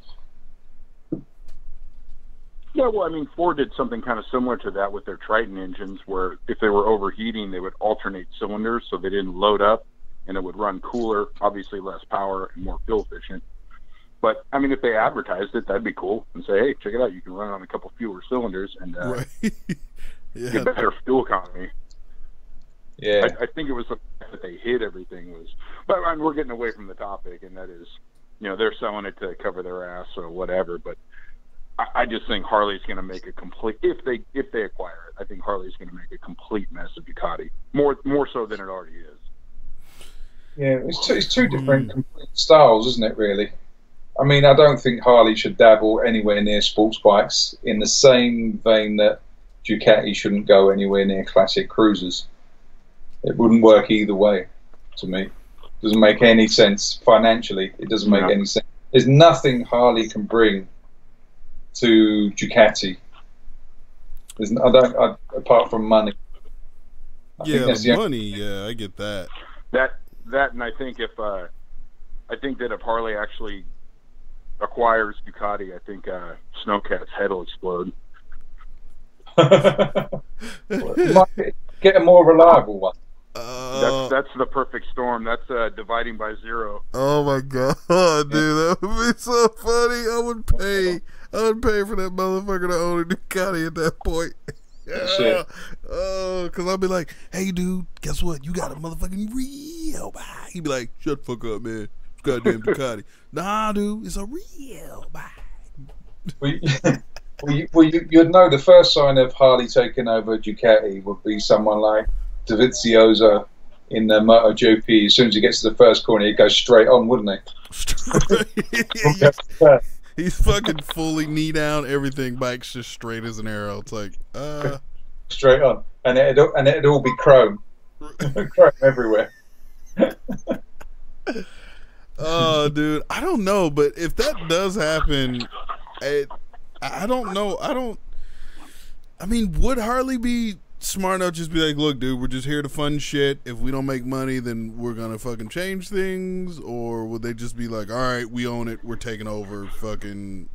Yeah, well, I mean, Ford did something kind of similar to that with their Triton engines, where if they were overheating, they would alternate cylinders so they didn't load up, and it would run cooler, obviously less power and more fuel efficient. But, I mean, if they advertised it, that'd be cool, and say, hey, check it out, you can run on a couple fewer cylinders and get better fuel economy. Yeah, I think it was the fact that they hid everything but I mean, we're getting away from the topic, and that is, they're selling it to cover their ass or whatever, but I just think Harley's going to make a complete, if they acquire it, I think Harley's going to make a complete mess of Ducati, more so than it already is. Yeah, it's two different complete styles, isn't it, really? I mean, I don't think Harley should dabble anywhere near sports bikes, in the same vein that Ducati shouldn't go anywhere near classic cruisers. It wouldn't work either way, to me. It doesn't make any sense financially. It doesn't make any sense. There's nothing Harley can bring to Ducati. Apart from money. Money. Yeah, I get that. That, and I think that if Harley actually acquires Ducati, I think Snowcat's head will explode. Get a more reliable one. That's the perfect storm. That's dividing by zero. Oh my god, dude, that would be so funny. I would pay for that motherfucker to own a Ducati at that point. Because I'll be like, hey, dude, guess what? You got a motherfucking real bike. He'd be like, shut the fuck up, man. It's goddamn Ducati. Nah, dude, it's a real bike. You'd know the first sign of Harley taking over Ducati would be someone like Dovizioso in the MotoGP. As soon as he gets to the first corner, he'd go straight on, wouldn't he? He's fucking fully knee down, everything. Bike's just straight as an arrow. It's like, straight on, and it'd all be chrome, chrome everywhere. Oh, dude, I don't know, but if that does happen, I don't know. I mean, would Harley be smart enough to just be like, look, dude, we're just here to fund shit. If we don't make money, then we're gonna fucking change things? Or would they just be like, all right, we own it, we're taking over, fucking,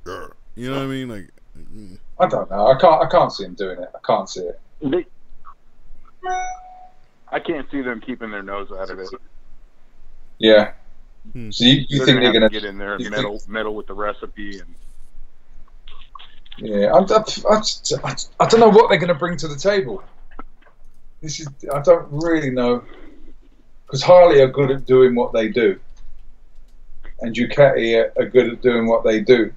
you know what I mean? Like, I don't know. I can't see him doing it. I can't see it. I can't see them keeping their nose out of it. Yeah. So you think they're gonna get in there and meddle with the recipe and. Yeah, I don't know what they're going to bring to the table. I don't really know, because Harley are good at doing what they do, and Ducati are good at doing what they do.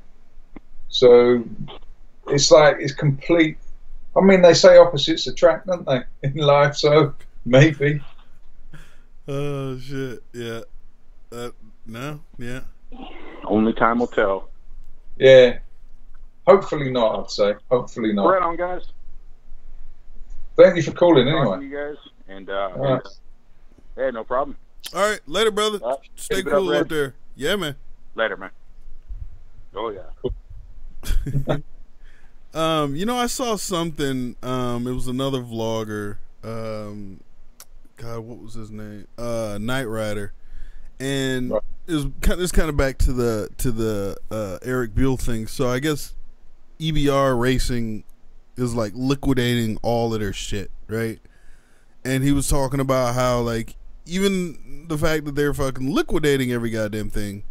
So it's like it's complete. I mean, they say opposites attract, don't they, in life? So maybe. Oh shit! Yeah. No. Yeah. Only time will tell. Yeah. Hopefully not, I'd say. Hopefully not. Right on, guys. Thank you for calling, anyway. You guys, and hey, no problem. All right, later, brother. Stay cool out there. Yeah, man. Later, man. Oh yeah. You know, I saw something. It was another vlogger. God, what was his name? Knight Rider, and it was kind of back to the Eric Buell thing. So I guess EBR Racing is like liquidating all of their shit, right? And he was talking about how, like, even the fact that they're fucking liquidating every goddamn thing,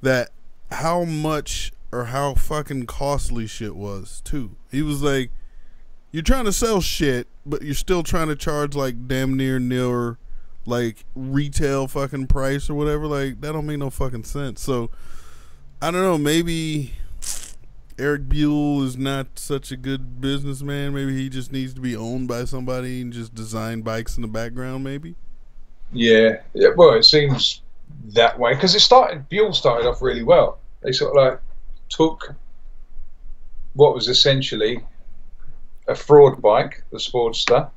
that how much or how fucking costly shit was too. He was like, you're trying to sell shit, but you're still trying to charge like damn near nil, like retail fucking price or whatever. Like, that don't make no fucking sense. So I don't know, maybe Eric Buell is not such a good businessman. Maybe he just needs to be owned by somebody and just design bikes in the background, maybe. Yeah, well, it seems that way, because Buell started off really well. They sort of like took what was essentially a fraud bike, the Sportster,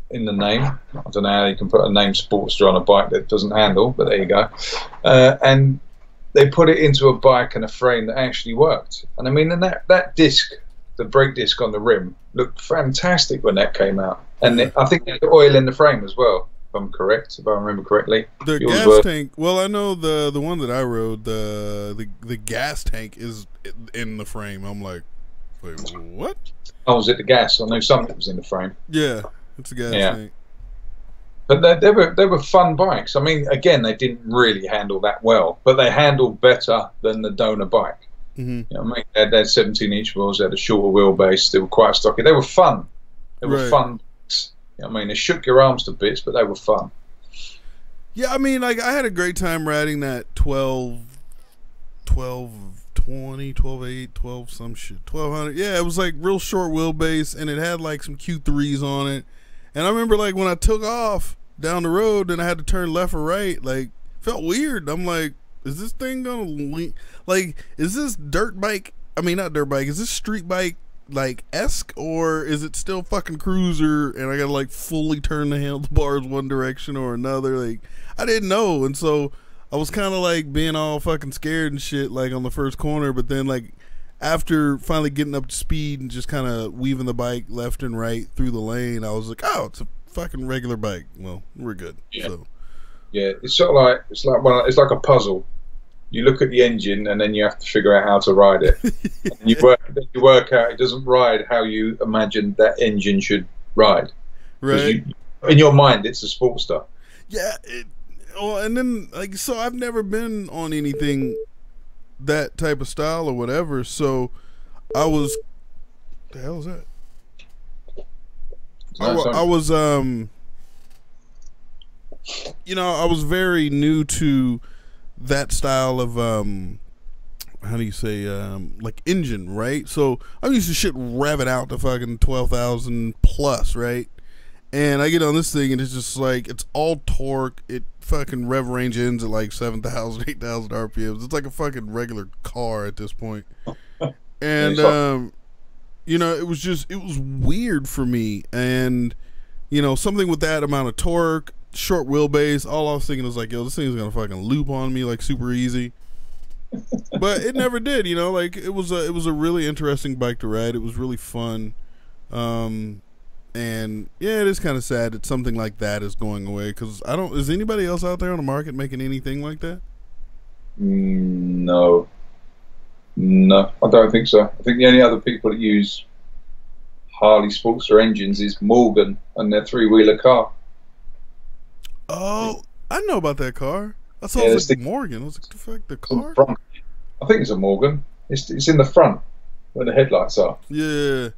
in the name. I don't know how you can put a name Sportster on a bike that doesn't handle, but there you go. And they put it into a bike and a frame that actually worked. And I mean, and that disc, the brake disc on the rim, looked fantastic when that came out. And I think there's oil in the frame as well, if I'm correct, if I remember correctly. The gas tank, well, I know the one that I rode, the gas tank is in the frame. I'm like, wait, what? Oh, was it the gas? I know something was in the frame. Yeah, it's a gas tank. But they were fun bikes. I mean, again, they didn't really handle that well, but they handled better than the donor bike. Mm-hmm. You know, I mean, they had 17-inch wheels, they had a shorter wheelbase, they were quite stocky. They were fun. They were fun bikes. You know, I mean, they shook your arms to bits, but they were fun. Yeah, I mean, like, I had a great time riding that 12 some shit, 1200. Yeah, it was like real short wheelbase, and it had like some Q3s on it. And I remember, like, when I took off down the road and I had to turn left or right, like, felt weird. I'm like, is this thing gonna like, is this dirt bike? I mean, not dirt bike. Is this street bike like esque, or is it still fucking cruiser? And I gotta like fully turn the handlebars one direction or another. Like, I didn't know, and so I was kind of like being all fucking scared and shit, like on the first corner. But then, like, after finally getting up to speed and just kind of weaving the bike left and right through the lane, I was like, oh, it's a fucking regular bike. Well, we're good. Yeah. So yeah, it's sort of like it's like a puzzle. You look at the engine and then you have to figure out how to ride it. And you work out it doesn't ride how you imagined that engine should ride. Right. In your mind, it's a Sportster. Yeah. And then, like, so I've never been on anything that type of style or whatever. So I was, the hell is that? I was you know, I was very new to that style of how do you say like engine, right? So I'm used to shit revving out to fucking 12,000 plus, right? And I get on this thing and it's just like it's all torque. It fucking rev range ends at like 7,000, 8,000 RPMs. It's like a fucking regular car at this point. And you know, it was weird for me. And you know, something with that amount of torque, short wheelbase, all I was thinking was like, yo, this thing's gonna fucking loop on me like super easy. But it never did, you know. Like it was a really interesting bike to ride. It was really fun. And yeah, it is kind of sad that something like that is going away, because is anybody else out there on the market making anything like that? No, I don't think so. I think the only other people that use Harley Sportster engines is Morgan and their three-wheeler car. Oh, I know about that car. I thought it was like Morgan. I was like, the fuck, the car? Front. I think it's a Morgan. It's in the front where the headlights are. Yeah.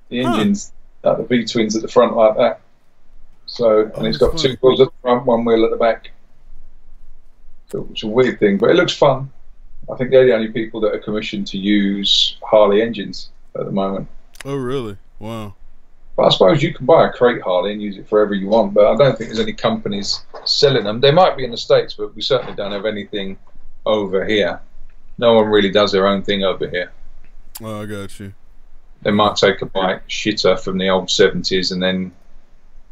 The engine's like the V-twins at the front like that. So, and it's got two wheels at the front, one wheel at the back. So it's a weird thing, but it looks fun. I think they're the only people that are commissioned to use Harley engines at the moment. Oh, really? Wow. But I suppose you can buy a crate Harley and use it forever you want, but I don't think there's any companies selling them. They might be in the States, but we certainly don't have anything over here. No one really does their own thing over here. Oh, I got you. They might take a bike shitter from the old 70s and then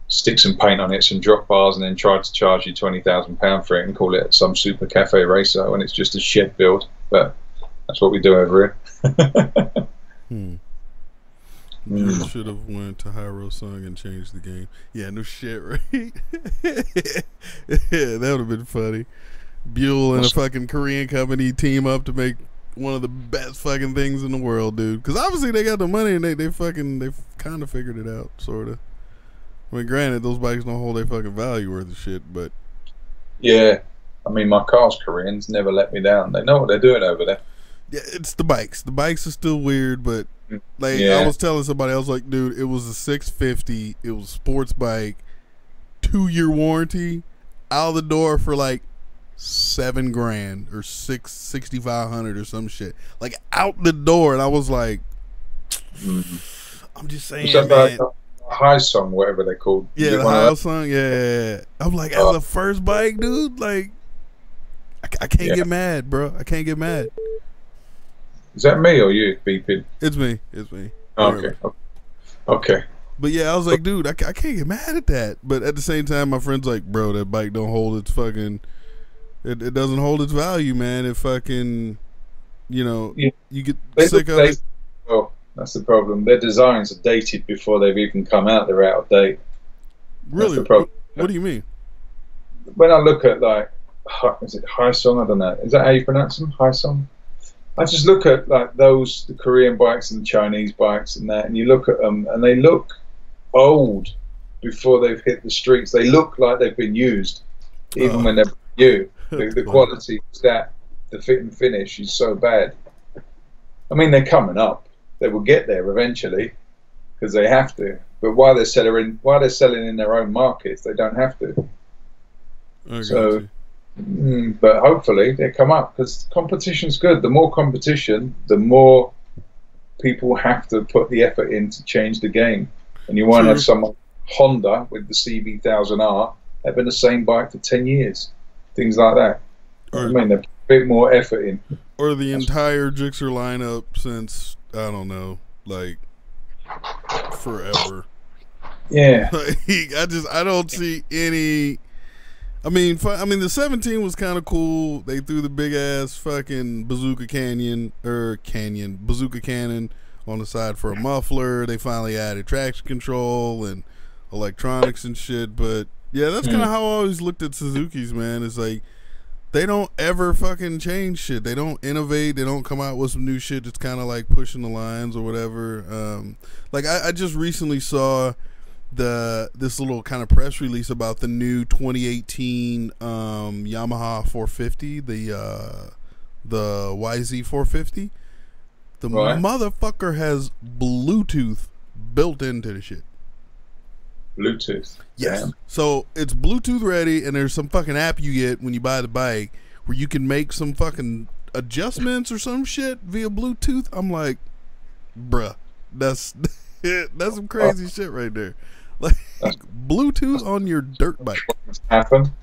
stick some paint on it, some drop bars, and then try to charge you £20,000 for it and call it some super cafe racer when it's just a shed build. But that's what we do over here. You should have went to Hyro Sung and changed the game. Yeah, no shit, right? Yeah, that would have been funny. Buell and a fucking Korean company team up to make one of the best fucking things in the world, dude. Because obviously they got the money and they kind of figured it out, sort of. I mean, granted, those bikes don't hold their fucking value worth of shit, but yeah, I mean, my car's Koreans never let me down. They know what they're doing over there. Yeah, it's the bikes. The bikes are still weird, but like I was telling somebody, I was like, dude, it was a 650. It was a sports bike, 2-year warranty, out of the door for like $7,000 or $6,500 or some shit. Like out the door, and I was like, I'm just saying, man. High Song, whatever they're called. Yeah, the High Song. Yeah. I'm like, as a first bike, dude, like, I can't get mad, bro. I can't get mad. Is that me or you beeping? It's me. Okay. But yeah, I was like, dude, I can't get mad at that. But at the same time, my friend's like, bro, that bike don't hold its fucking. It doesn't hold its value, man. It fucking, you know, you get sick of it. Well, that's the problem. Their designs are dated before they've even come out. They're out of date. Really? That's the problem. What do you mean? When I look at, like, is it High Song? I don't know. Is that how you pronounce them? High Song? I just look at like the Korean bikes and the Chinese bikes and that, and you look at them and they look old before they've hit the streets. They look like they've been used, even when they're new. The quality is that the fit and finish is so bad. I mean, they're coming up. They will get there eventually because they have to. But while they're selling in their own markets, they don't have to. But hopefully they come up because competition's good. The more competition, the more people have to put the effort in to change the game. And you won't have someone Honda with the CB1000R having the same bike for 10 years. Things like that. I mean, they put a bit more effort in. Or the entire Gixxer lineup since, I don't know, like forever. Yeah. Like, I don't see any. I mean, the 17 was kind of cool. They threw the big ass fucking bazooka cannon on the side for a muffler. They finally added traction control and electronics and shit. But yeah, that's kind of how I always looked at Suzuki's, man. It's like they don't ever fucking change shit. They don't innovate. They don't come out with some new shit that's kind of like pushing the lines or whatever. Like I just recently saw this little kind of press release about the new 2018 Yamaha 450, the YZ 450. The motherfucker has Bluetooth built into the shit. Bluetooth. Yes. Damn. So it's Bluetooth ready, and there's some fucking app you get when you buy the bike where you can make some fucking adjustments or some shit via Bluetooth. I'm like, bruh, that's that's some crazy shit right there. Like Bluetooth on your dirt bike. Happen.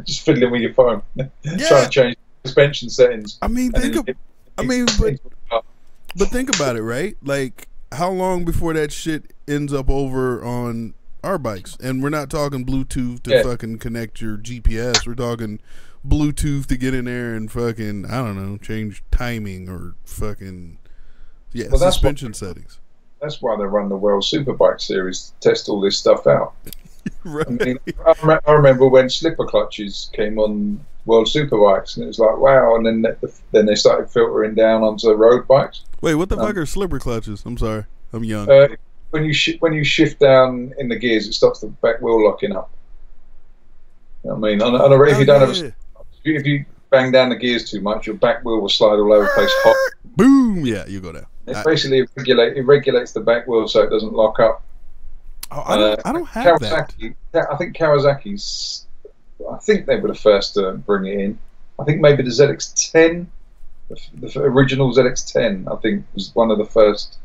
Just fiddling with your phone, trying to change suspension settings. I mean, but think about it, right? Like, how long before that shit ends up over on our bikes? And we're not talking Bluetooth to fucking connect your GPS. We're talking Bluetooth to get in there and fucking, I don't know, change timing or fucking suspension settings. That's why they run the World Superbike Series to test all this stuff out. Right. I mean, I remember when slipper clutches came on World Superbikes, and it was like, wow. And then they started filtering down onto the road bikes. Wait, what the fuck are slipper clutches? I'm sorry, I'm young. When you shift down in the gears, it stops the back wheel locking up. You know what I mean? If you don't have if you bang down the gears too much, your back wheel will slide all over the place. Hot. Boom! Yeah, you go down. It's basically it regulates the back wheel so it doesn't lock up. Oh, I don't have Kawasaki, that. I think Kawasaki's. I think they were the first to bring it in. I think maybe the ZX10, the original ZX10, I think was one of the first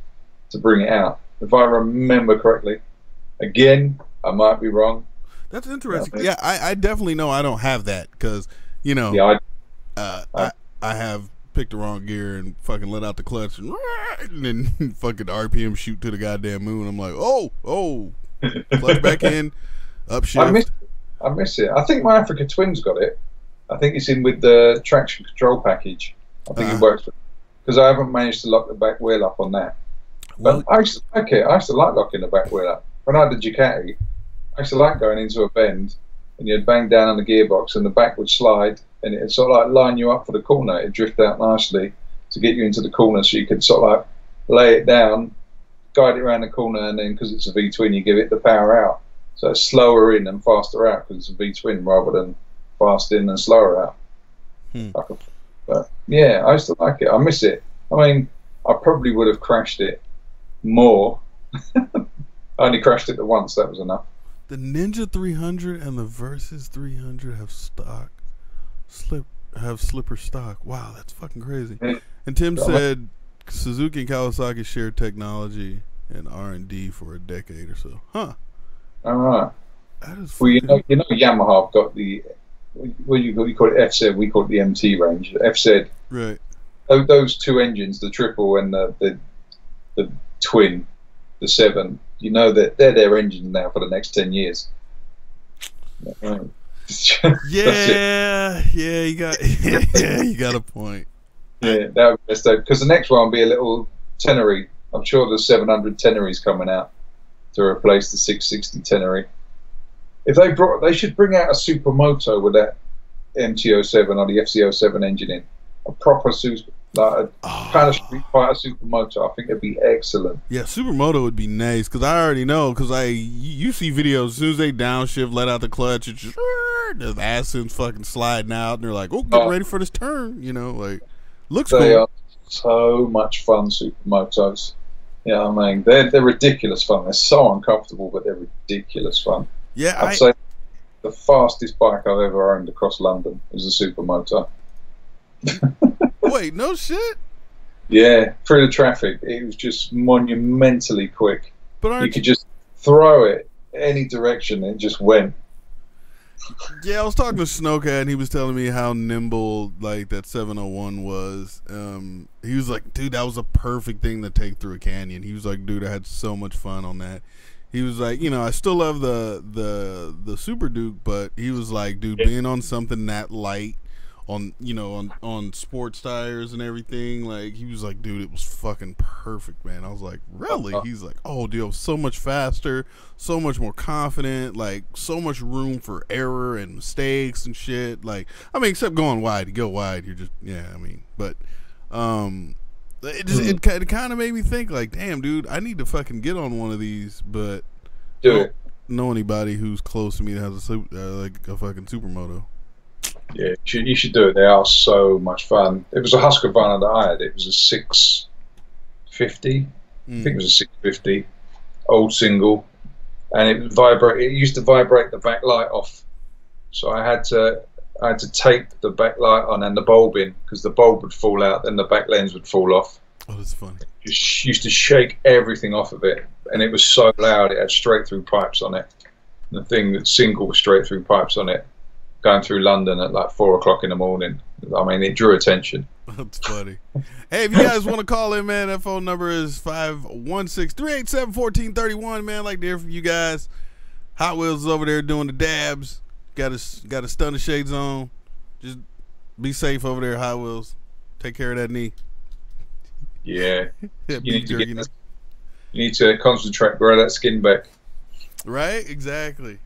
to bring it out, if I remember correctly. Again, I might be wrong. That's interesting. Yeah, I definitely know I don't have that because, you know, I have picked the wrong gear and fucking let out the clutch and then fucking RPM shoot to the goddamn moon. I'm like, oh, clutch back in, upshift. I miss it. I think my Africa Twin's got it. I think it's in with the traction control package. I think it works because I haven't managed to lock the back wheel up on that. But I used to like it. I used to like locking the back wheel up. When I had the Ducati, I used to like going into a bend and you'd bang down on the gearbox and the back would slide and it'd sort of like line you up for the corner. It'd drift out nicely to get you into the corner so you could sort of like lay it down, guide it around the corner, and then because it's a V-twin, you give it the power out. So it's slower in and faster out because it's a V-twin rather than fast in and slower out. But yeah, I used to like it. I miss it. I mean, I probably would have crashed it more. I only crashed it the once. That was enough. The Ninja 300 and the Versus 300 have slipper stock. Wow, that's fucking crazy. And Tim said Suzuki and Kawasaki shared technology and R&D for a decade or so. Huh. All right. Well, you know, Yamaha have got the you call it FZ. We call it the MT range. FZ. Right. Those two engines, the triple and the twin, the 7. You know that they're their engines now for the next 10 years. Yeah, you got a point. Yeah, that would be best because the next one will be a little Tenere. I'm sure the 700 Tenere is coming out to replace the 660 Tenere. If they should bring out a Supermoto with that MT-07 or the FC-07 engine in, a proper kind of Street Fighter Supermoto. I think it'd be excellent. Yeah, Supermoto would be nice because I already know because you see videos as soon as they downshift, let out the clutch, it's just the ass ends fucking sliding out, and they're like, "Oh, get ready for this turn," you know, like looks cool. They are so much fun, Supermotos. Yeah, I mean they're ridiculous fun. They're so uncomfortable, but they're ridiculous fun. Yeah, I'd say the fastest bike I've ever owned across London was a Supermoto. Wait, no shit? Yeah, through the traffic. It was just monumentally quick. But you could just throw it any direction and it just went. Yeah, I was talking to Snowcat and he was telling me how nimble like that 701 was. He was like, dude, that was a perfect thing to take through a canyon. He was like, dude, I had so much fun on that. He was like, you know, I still love the Super Duke, but he was like, dude, being on something that light, on sports tires and everything, like he was like, dude, it was fucking perfect, man. I was like, really? He's like, oh, dude, I was so much faster, so much more confident, like so much room for error and mistakes and shit. Like, I mean, except going wide. You go wide, you're just but it kind of made me think like, damn, dude, I need to fucking get on one of these, but I don't know anybody who's close to me that has like a fucking Supermoto. Yeah, you should do it. They are so much fun. It was a Husqvarna that I had. It was a 650. I think it was a 650 old single, and it vibrate. It used to vibrate the backlight off, so I had to tape the backlight on and the bulb in, because the bulb would fall out, then the back lens would fall off. Oh, that's funny. Just used to shake everything off of it, and it was so loud. It had straight through pipes on it. The thing that single straight through pipes on it, going through London at like 4 o'clock in the morning. I mean, it drew attention. That's funny. Hey, if you guys want to call in, man, that phone number is 516-387-1431. Man, I'd like to hear from you guys. Hot Wheels is over there doing the dabs. Got a stunner shades on. Just be safe over there, Hot Wheels. Take care of that knee. Yeah. You need to concentrate, grow that skin back. Right? Exactly.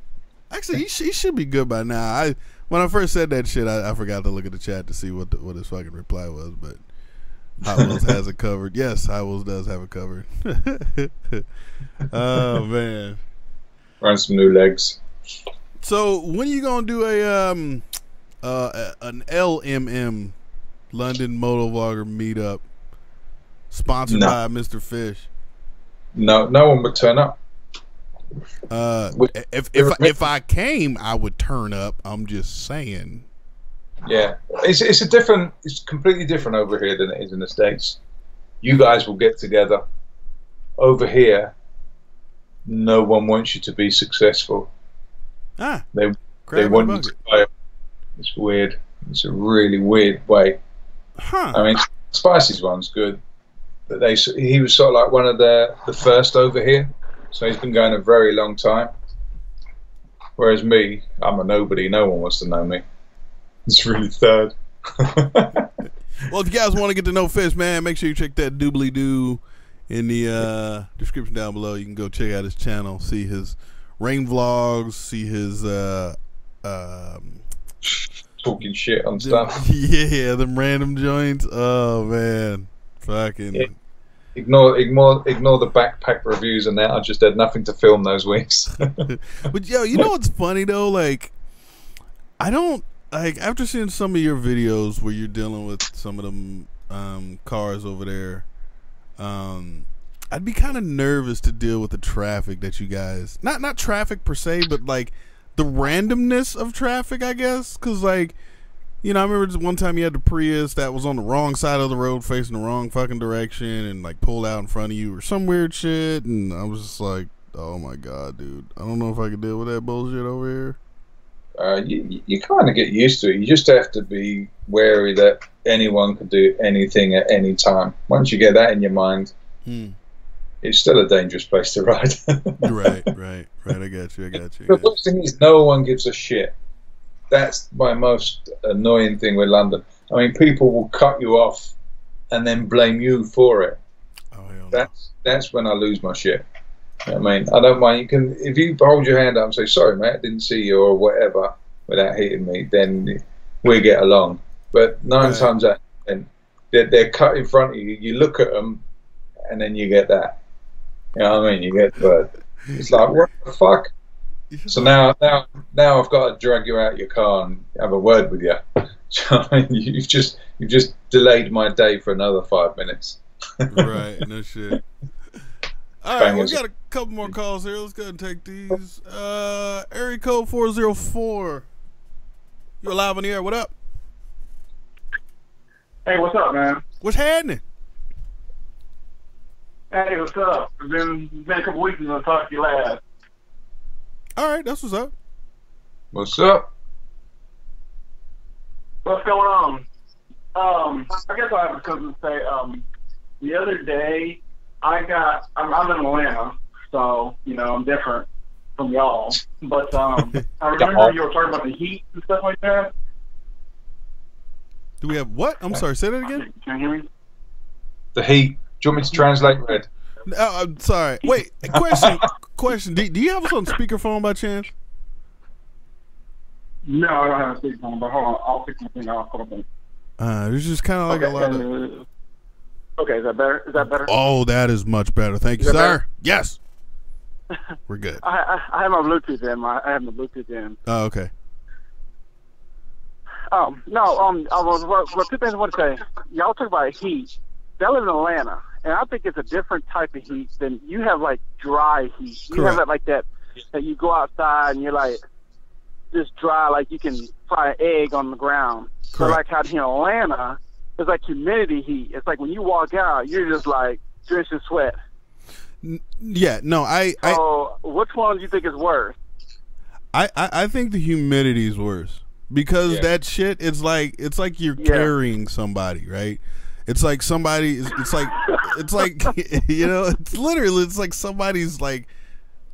Actually, he should be good by now. When I first said that shit, I forgot to look at the chat to see what his fucking reply was, but Hot Wheels has it covered. Yes, Hot Wheels does have it covered. Oh, man. Run some new legs. So, when are you going to do an LMM, London Motovlogger meetup, sponsored by Mr. Fish? No one would turn up. If I came, I would turn up. I'm just saying. Yeah, it's completely different over here than it is in the States. You guys will get together. Over here, no one wants you to be successful. They want you to fail. It's weird. It's a really weird way. I mean, Spicy's one's good, but he was sort of like one of the first over here. So he's been going a very long time. Whereas me, I'm a nobody. No one wants to know me. It's really sad. Well, if you guys want to get to know Fish, man, make sure you check that doobly-doo in the description down below. You can go check out his channel, see his rain vlogs, see his talking shit on stuff. Yeah, them random joints. Oh, man. Fucking... Yeah. Ignore the backpack reviews and that. I just had nothing to film those weeks. But yo, you know what's funny though? Like, I don't like after seeing some of your videos where you're dealing with some of them cars over there. I'd be kind of nervous to deal with the traffic that you guys not traffic per se, but like the randomness of traffic, I guess, because like. You know, I remember one time you had the Prius that was on the wrong side of the road facing the wrong fucking direction and, like, pulled out in front of you or some weird shit. And I was just like, oh, my God, dude. I don't know if I could deal with that bullshit over here. You kind of get used to it. You just have to be wary that anyone can do anything at any time. Once you get that in your mind, it's still a dangerous place to ride. Right. I got you. The worst thing is no one gives a shit. That's my most annoying thing with London. I mean, people will cut you off and then blame you for it. Oh, hell no. That's when I lose my shit. You know what I mean, I don't mind. You can, if you hold your hand up and say, "Sorry, mate, I didn't see you," or whatever, without hitting me, then we get along. But 9 times out of 10, they're cut in front of you. You look at them, and then you get that. You know what I mean? You get the bird. It's like, what the fuck? So now I've got to drag you out of your car and have a word with you. You've just delayed my day for another 5 minutes. Right, no shit. All right, we got a couple more calls here. Let's go ahead and take these. Area code 404. You're live on the air. What up? Hey, what's up, man? What's happening? Hey, what's up? It's been a couple weeks since I talked to you last. All right, that's what's up. What's up? What's going on? I guess I have something to say. The other day, I'm in Atlanta, so, you know, I'm different from y'all. But I remember you were talking about the heat and stuff like that. Do we have what? I'm sorry, say that again? Can you hear me? The heat. Do you want me to translate, Red? I'm sorry. Wait, question. Do you have us on speakerphone by chance? No, I don't have a speakerphone, but hold on. I'll fix my thing off. There's just kind of like a lot of... Okay, is that better? Is that better? Oh, that is much better. Thank you, sir. Better? Yes. We're good. I have my Bluetooth in. I have my Bluetooth in. Oh, okay. Well, two things I want to say. Y'all talk about heat. I live in Atlanta, and I think it's a different type of heat than you have, like dry heat. You have that, like that that you go outside and you're like just dry, like you can fry an egg on the ground. So like how here in Atlanta, it's like humidity heat. It's like when you walk out, you're just like drenched in sweat. Yeah, no, So which one do you think is worse? I think the humidity is worse because that shit, it's like you're carrying somebody, right? It's like somebody, it's like you know, it's like somebody's like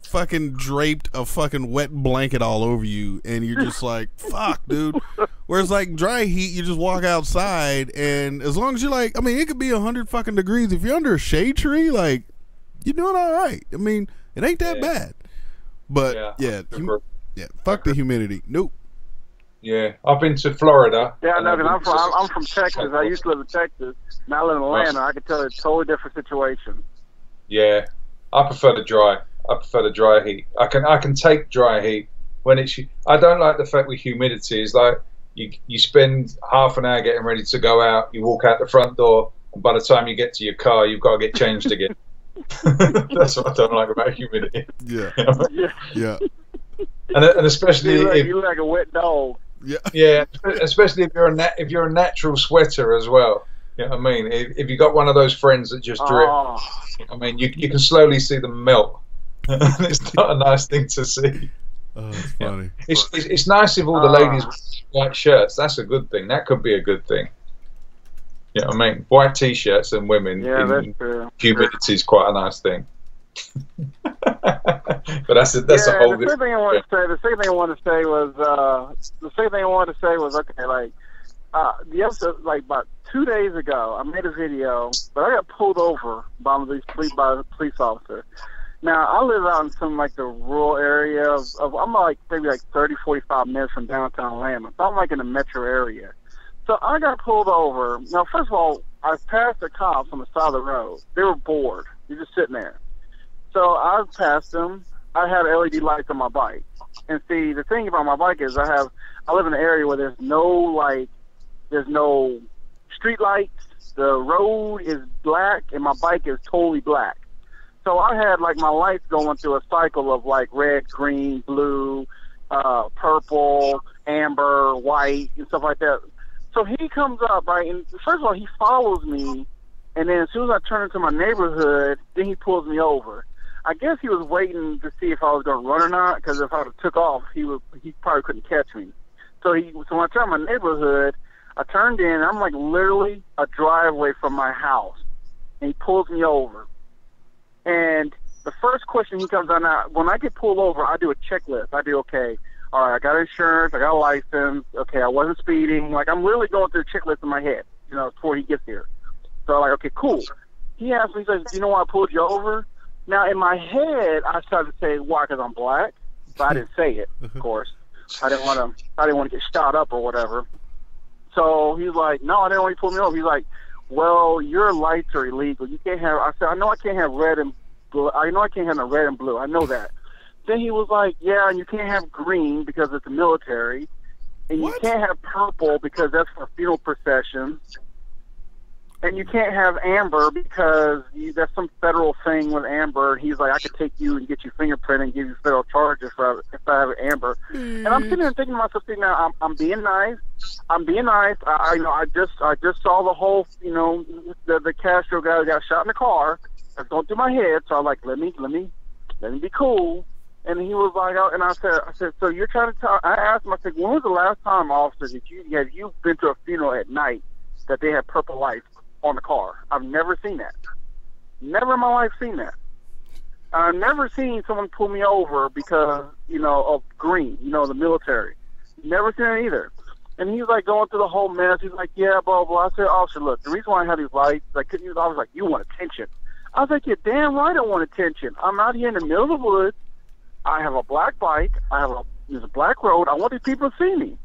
fucking draped a fucking wet blanket all over you, and you're just like, fuck, dude. Whereas like dry heat, you just walk outside, and as long as you're like, I mean, it could be 100 fucking degrees. If you're under a shade tree, like, you're doing all right. I mean, it ain't that bad. But fuck the humidity. Nope. Yeah, I've been to Florida. Yeah, no, because I'm from Texas. I used to live in Texas. Now I live in Atlanta. I can tell it's a totally different situation. Yeah, I prefer the dry. I prefer the dry heat. I can take dry heat when it's. I don't like the fact with humidity. It's like you spend half an hour getting ready to go out. You walk out the front door, and by the time you get to your car, you've got to get changed again. That's what I don't like about humidity. Yeah, yeah. And especially if you look like a wet dog. Yeah, especially if you're a natural sweater as well. You know what I mean? If you got one of those friends that just drip, I mean, you can slowly see them melt. It's not a nice thing to see. Oh, it's funny. It's nice if all the ladies wear white shirts. That's a good thing. That could be a good thing. You know what I mean? White t-shirts and women in humidity is quite a nice thing. But that's a whole. The second thing I wanted to say was okay. Like the episode, like about 2 days ago, I made a video, but I got pulled over by the police officer. Now I live out in some like the rural area of I'm like maybe like 30-45 minutes from downtown Atlanta. So I'm like in the metro area. So I got pulled over. Now first of all, I passed the cops on the side of the road. They were bored. They're just sitting there. So I passed them. I had LED lights on my bike. And see, the thing about my bike is I live in an area where there's no street lights. The road is black and my bike is totally black. So I had like my lights going through a cycle of like red, green, blue, purple, amber, white, and stuff like that. So he comes up, right, and first of all, he follows me, and then as soon as I turn into my neighborhood, then he pulls me over. I guess he was waiting to see if I was going to run or not, because if I would have took off, he probably couldn't catch me. So when I turned my neighborhood, I turned in, and I'm like literally a driveway from my house, and he pulls me over. And the first question he comes on out, when I get pulled over, I do a checklist. I do, okay, all right, I got insurance, I got a license, okay, I wasn't speeding. Like, I'm literally going through the checklist in my head, before he gets here. So I'm like, okay, cool. He asked me, he says, do you know why I pulled you over? Now, in my head, I started to say, why, because I'm black? But I didn't say it, of course. I didn't want to get shot up or whatever. So he's like, no, I didn't want you to pull me over. He's like, well, your lights are illegal. You can't have. I said, I know I can't have red and blue. I know I can't have no red and blue. I know that. Then he was like, yeah, and you can't have green because it's the military, and you can't have purple because that's for funeral processions, and you can't have amber because that's some federal thing with amber. He's like, I could take you and get you fingerprinted and give you federal charges if I have amber. And I'm sitting there thinking to myself, now I'm being nice. I'm being nice. I just saw the whole, the Castro guy who got shot in the car. That's going through my head. So I'm like, let me be cool. And he was like, and I said, so you're trying to tell? I asked him, I said, when was the last time, officer, have you been to a funeral at night that they had purple lights on the car? I've never seen that. Never in my life seen that. I've never seen someone pull me over because, of green, the military. Never seen it either. And he's like going through the whole mess. He's like, yeah, blah, blah. I said, officer, look, the reason why I have these lights, I was like, you want attention. I was like, you're damn right I want attention. I'm out here in the middle of the woods. I have a black bike. There's a black road. I want these people to see me.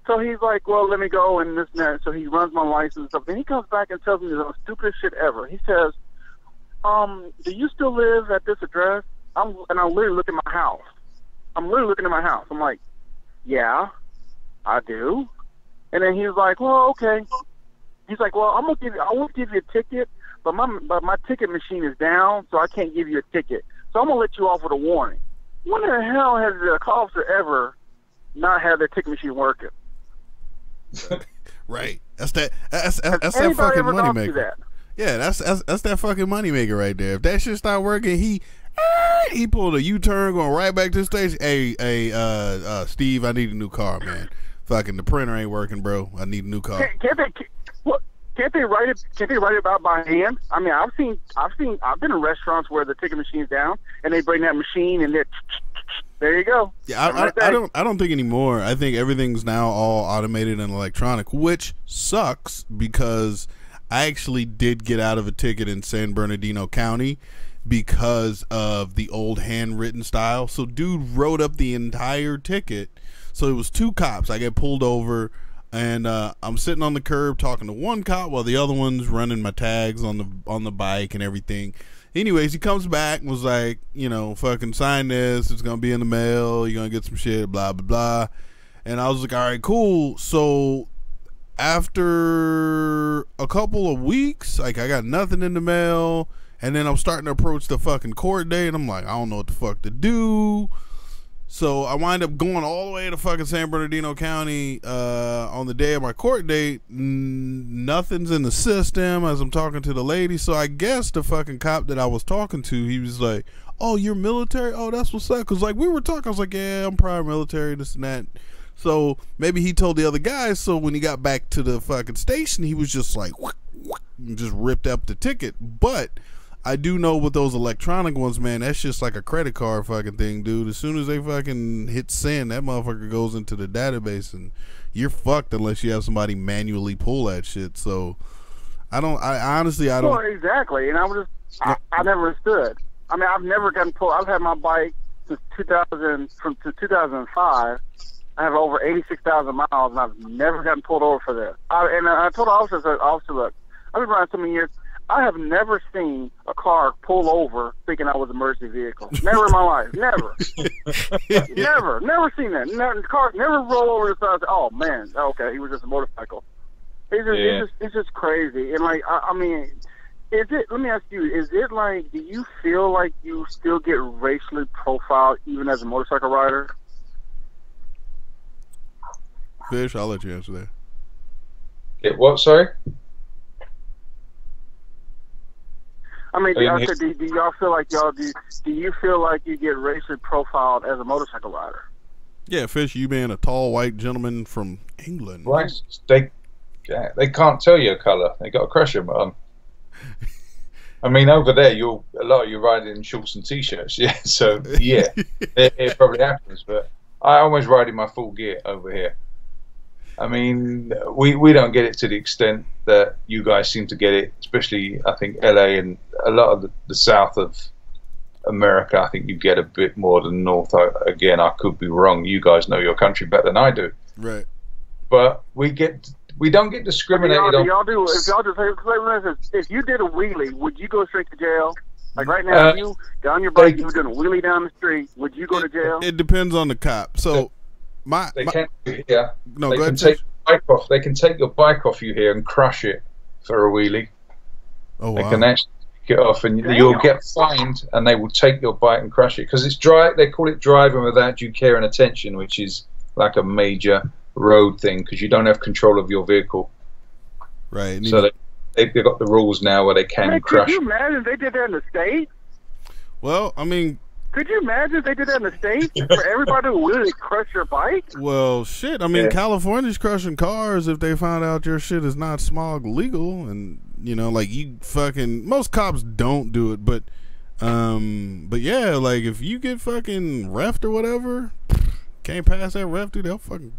So he's like, well, let me go and this and that. So he runs my license and stuff. Then he comes back and tells me the stupidest shit ever. He says, do you still live at this address? And I'm literally looking at my house. I'm like, yeah, I do. And then he's like, well, okay. He's like, well, I won't give you a ticket, but my ticket machine is down, so I can't give you a ticket. So I'm gonna let you off with a warning. when the hell has the officer ever not had their ticket machine working? Right. That's that Anybody fucking ever gone through moneymaker. that? Yeah, that's that fucking moneymaker right there. If that shit start working, he pulled a U-turn going right back to the station. Hey, Steve, I need a new car, man. Fucking the printer ain't working, bro. I need a new car. Can't they write it? Can't they write it out by hand? I mean, I've been in restaurants where the ticket machine's down, and they bring that machine, and there you go. Yeah, I don't think anymore. I think everything's now all automated and electronic, which sucks because I actually did get out of a ticket in San Bernardino County because of the old handwritten style. So dude wrote up the entire ticket. So it was 2 cops. I get pulled over. And I'm sitting on the curb talking to one cop while the other one's running my tags on the bike and everything. Anyways, he comes back and was like, you know, fucking sign this. It's going to be in the mail. You're going to get some shit, blah, blah, blah. And I was like, all right, cool. So after a couple of weeks, like I got nothing in the mail. And then I'm starting to approach the fucking court date. And I'm like, I don't know what the fuck to do. So I wind up going all the way to fucking San Bernardino County on the day of my court date. Nothing's in the system as I'm talking to the lady. So I guess the fucking cop that I was talking to, he was like, oh, you're military? Oh, that's what's up. Because like we were talking, I was like, yeah, I'm prior military, this and that. So maybe he told the other guys. So when he got back to the fucking station, he was just like, and just ripped up the ticket. But I do know with those electronic ones, man, that's just like a credit card fucking thing, dude. As soon as they fucking hit send, that motherfucker goes into the database and you're fucked unless you have somebody manually pull that shit. So I honestly don't. Well, exactly. And I never understood. I mean, I've never gotten pulled. I've had my bike since 2005. I have over 86,000 miles and I've never gotten pulled over for this. I told the officer, I said, officer, look, I've been riding so many years. I have never seen a car pull over thinking I was an emergency vehicle. Never in my life. Never. Never seen that. Never, car never roll over the side. Oh man, okay, he was just a motorcycle. It's just crazy. And like, I mean, is it? Let me ask you: is it like? Do you feel like you still get racially profiled even as a motorcycle rider? Fish, I'll let you answer that. Get what? Sorry. I mean, do y'all feel like do you feel like you get racially profiled as a motorcycle rider? Yeah, Fish, you being a tall white gentleman from England. Right. They can't tell your colour. They got a crusher on. I mean, over there, a lot of you ride in shorts and t-shirts. Yeah, so yeah, it probably happens. But I always ride in my full gear over here. I mean, we don't get it to the extent that you guys seem to get it, especially, I think, LA and a lot of the south of America. I think you get a bit more than north. Again, I could be wrong. You guys know your country better than I do. Right. But we don't get discriminated on. If you did a wheelie, would you go straight to jail? Like right now, if you got on your bike, you were doing a wheelie down the street, would you go to jail? It depends on the cop. So... They can take your bike off. They can take your bike off you here and crush it for a wheelie. Oh, wow. They can actually get off, and you'll get fined, and they will take your bike and crush it because it's dry. They call it driving without due care and attention, which is like a major road thing because you don't have control of your vehicle. Right. So they've got the rules now where they can crush. Could you imagine if they did that in the States? Well, I mean. Could you imagine if they did that in the States for everybody to really crush your bike? Well, shit. I mean, California's crushing cars if they find out your shit is not smog legal, and you know, like you fucking most cops don't do it, but yeah, like if you get fucking reffed or whatever, can't pass that ref, dude, they'll fucking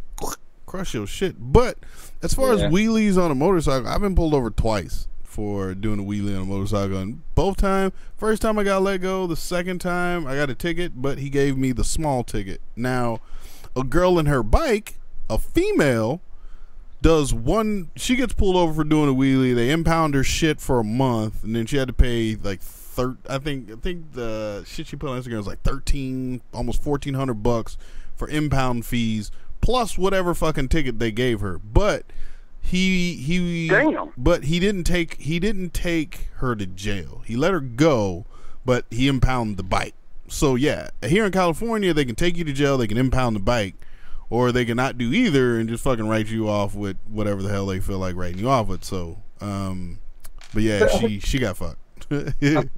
crush your shit. But as far as wheelies on a motorcycle, I've been pulled over twice for doing a wheelie on a motorcycle, and both times, first time I got let go, the second time I got a ticket, but he gave me the small ticket. Now a girl in her bike, a female, she gets pulled over for doing a wheelie. They impound her shit for a month, and then she had to pay like I think the shit she put on Instagram was like almost $1,400 for impound fees plus whatever fucking ticket they gave her. But But he didn't take her to jail. He let her go, but he impounded the bike. So yeah, here in California, they can take you to jail, they can impound the bike, or they can not do either and just fucking write you off with whatever the hell they feel like writing you off with. So, but yeah, she got fucked. I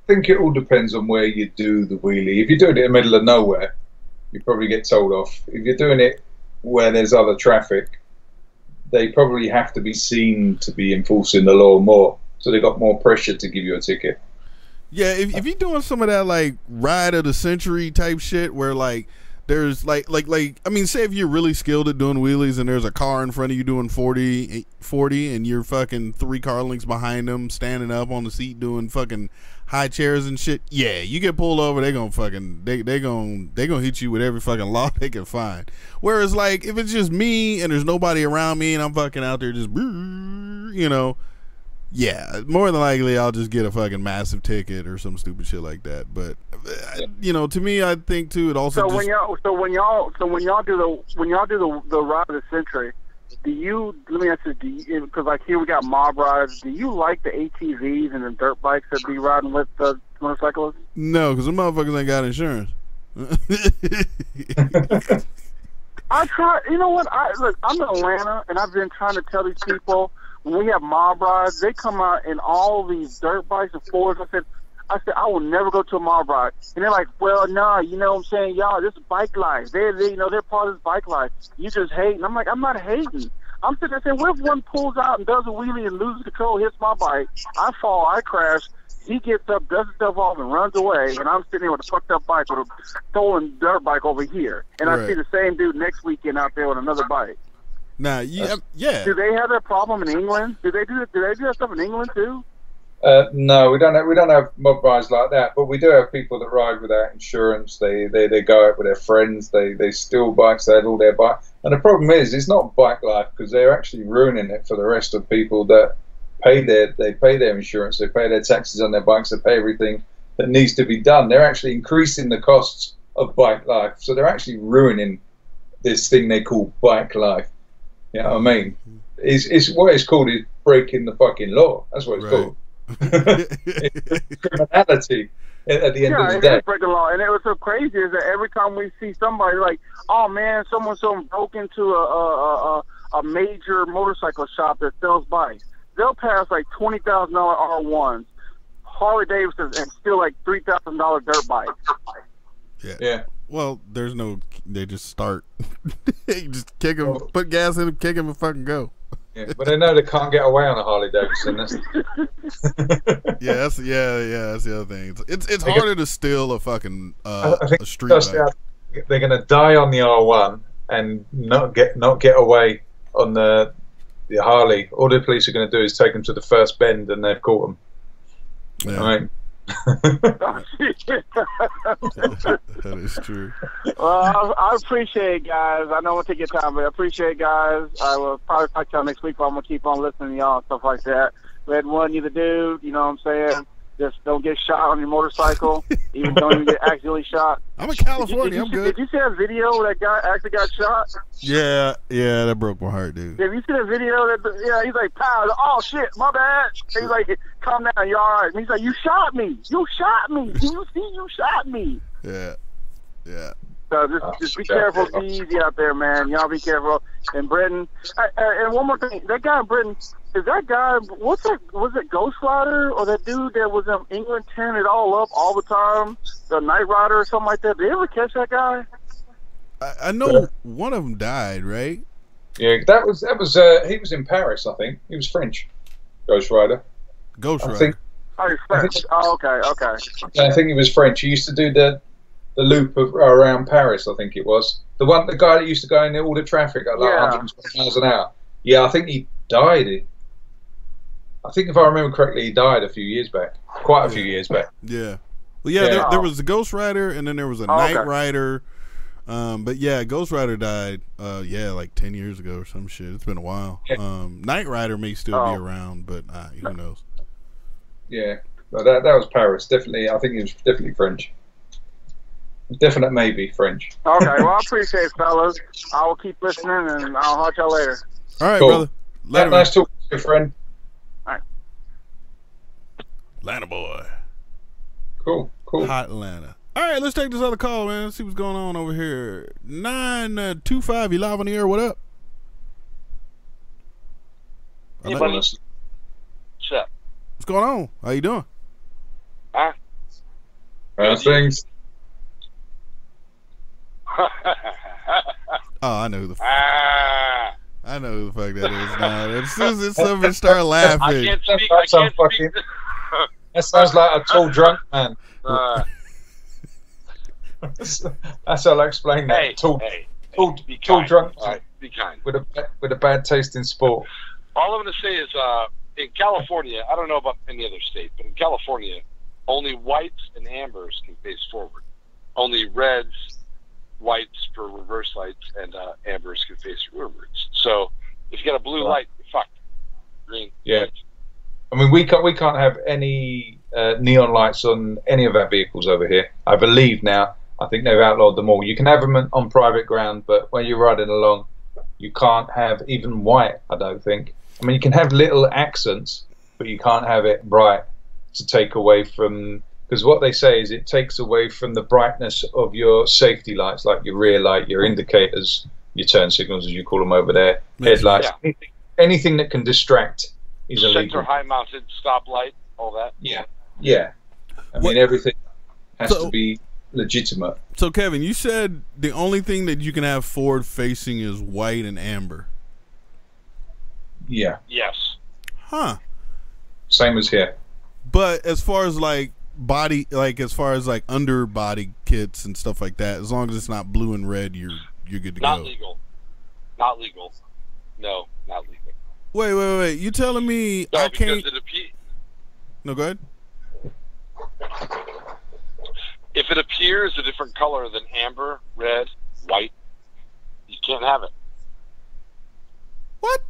think it all depends on where you do the wheelie. If you're doing it in the middle of nowhere, you probably get told off. If you're doing it where there's other traffic, they probably have to be seen to be enforcing the law more, so they got more pressure to give you a ticket. Yeah, if you're doing some of that like ride of the century type shit where like there's like I mean, say if you're really skilled at doing wheelies and there's a car in front of you doing 40 and you're fucking 3 car lengths behind them standing up on the seat doing fucking high chairs and shit, yeah, you get pulled over, they gonna hit you with every fucking law they can find. Whereas like if it's just me and there's nobody around me and I'm fucking out there just, you know, yeah, more than likely I'll just get a fucking massive ticket or some stupid shit like that. But you know, to me, I think too, it also. When y'all do the ride of the century, do you? Let me ask you, because like here we got mob rides. Do you like the ATVs and the dirt bikes that be riding with the motorcyclists? No, because the motherfuckers ain't got insurance. I try. You know what? Look, I'm in Atlanta, and I've been trying to tell these people. When we have mob rides, they come out in all these dirt bikes and Fords. I said, I will never go to a mob ride. And they're like, well, nah, you know what I'm saying? Y'all, this is bike life. They're part of this bike life. You just hating. I'm like, I'm not hating. I'm sitting there saying, what if one pulls out and does a wheelie and loses control, hits my bike, I fall, I crash, he gets up, does himself off, and runs away, and I'm sitting there with a fucked up bike with a stolen dirt bike over here. And I see the same dude next weekend out there with another bike. Nah, yeah. Do they have that problem in England? Do they do that stuff in England too? No, we don't have mob rides like that, but we do have people that ride without insurance. They go out with their friends. They steal bikes. They have all their bikes. And the problem is, it's not bike life because they're actually ruining it for the rest of people that pay their insurance. They pay their taxes on their bikes. They pay everything that needs to be done. They're actually increasing the costs of bike life. So they're actually ruining this thing they call bike life. You know what I mean? It's what it's called is breaking the fucking law. That's what it's called. It's criminality at the end of the day. Yeah, breaking the law. And it was so crazy is that every time we see somebody like, oh man, someone broke into a major motorcycle shop that sells bikes, they'll pass like $20,000 R1s, Harley Davidsons, and still like $3,000 dirt bikes. Yeah. Well, they just start. They just kick them, put gas in them, kick them, and fucking go. Yeah, but they know they can't get away on a Harley Davidson. That's that's the other thing. It's harder to steal a fucking a street bike. They're gonna die on the R1 and not get away on the Harley. All the police are gonna do is take them to the first bend, and they've caught them. Yeah. Right. That is true. Well, I appreciate it, guys. I know I'm gonna take your time, but I appreciate it, guys. I will probably talk to y'all next week, but I'm gonna keep on listening to y'all and stuff like that. Red One, you the dude. You know what I'm saying? Just don't get shot on your motorcycle. Even don't even get accidentally shot. I'm in California. I'm good. Did you see that video where that guy actually got shot? Yeah, that broke my heart, dude. Have you seen that video? He's like, pow, oh shit, my bad. And he's like, calm down, you're all right. And he's like, you shot me. You shot me. Do you see you shot me? Yeah. So just be careful, be easy out there, man. Y'all be careful. In Britain, and one more thing, that guy in Britain, is that guy, was it Ghost Rider or that dude that was in England tearing it all up all the time, the Night Rider or something like that? Did you ever catch that guy? I know one of them died, right? Yeah, that was he was in Paris, I think. He was French, Ghost Rider. Ghost Rider. Oh, he's French. Okay. Yeah, I think he was French. He used to do the loop around Paris, I think it was. The guy that used to go in all the traffic at like 120 miles an hour. Yeah, I think he died. I think if I remember correctly, he died a few years back. Quite a few years back. Yeah. Well, yeah, there was the Ghost Rider, and then there was a Night Rider. But yeah, Ghost Rider died, like 10 years ago or some shit. It's been a while. Yeah. Night Rider may still be around, but who knows? Yeah, but that was Paris. Definitely, I think he was definitely French. Definite maybe French. Okay, well, I appreciate it, fellas. I will keep listening, and I'll talk to y'all later. All right, brother. Later, nice talking to you, friend. All right. Atlanta boy. Cool. Hot Atlanta. All right, let's take this other call, man. Let's see what's going on over here. 925, you live on the air. What up? Hey, buddy. What's up? What's going on? How you doing? Huh? Things. Oh, I know who the I know who the fuck that is now. As soon as somebody start laughing. I can't speak. That sounds like a tall drunk man. That's how I explain that. Hey, tall drunk. All right, be kind. With a bad taste in sport. All I'm going to say is, in California, I don't know about any other state, but in California, only whites and ambers can face forward. Only reds, whites for reverse lights, and ambers can face rearwards. So if you got a blue light, you're fucked. Green. Yeah. White. I mean, we can't have any neon lights on any of our vehicles over here. I believe now. I think they've outlawed them all. You can have them on private ground, but when you're riding along, you can't have even white, I don't think. I mean, you can have little accents, but you can't have it bright to take away from... Because what they say is it takes away from the brightness of your safety lights, like your rear light, your indicators, your turn signals, as you call them over there, headlights. Yeah. Anything that can distract is illegal. Center high-mounted stoplight, all that. Yeah. Yeah. I mean, everything has to be legitimate. So, Kevin, you said the only thing that you can have forward-facing is white and amber. Yeah. Yes. Huh. Same as here. But as far as like underbody kits and stuff like that, as long as it's not blue and red, you're good to go. Not legal. Not legal. No, not legal. Wait. You telling me No, I can't? No, go ahead. If it appears a different color than amber, red, white, you can't have it. What?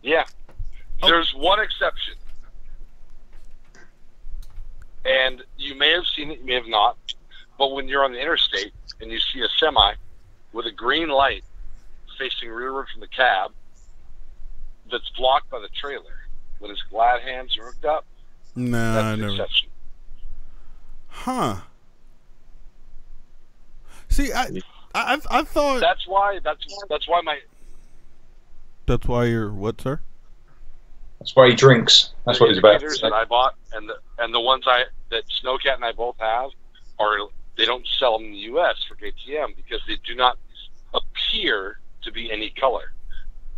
Yeah. There's one exception. And you may have seen it, you may have not. But when you're on the interstate and you see a semi with a green light facing rearward from the cab that's blocked by the trailer, when his glad hands are hooked up, no, that's I an never. exception. Huh. See, I thought That's why you're what, sir? That's why he drinks. That's what he's about to indicators say. that I bought and the ones that Snowcat and I both have they don't sell them in the U.S. for KTM because they do not appear to be any color.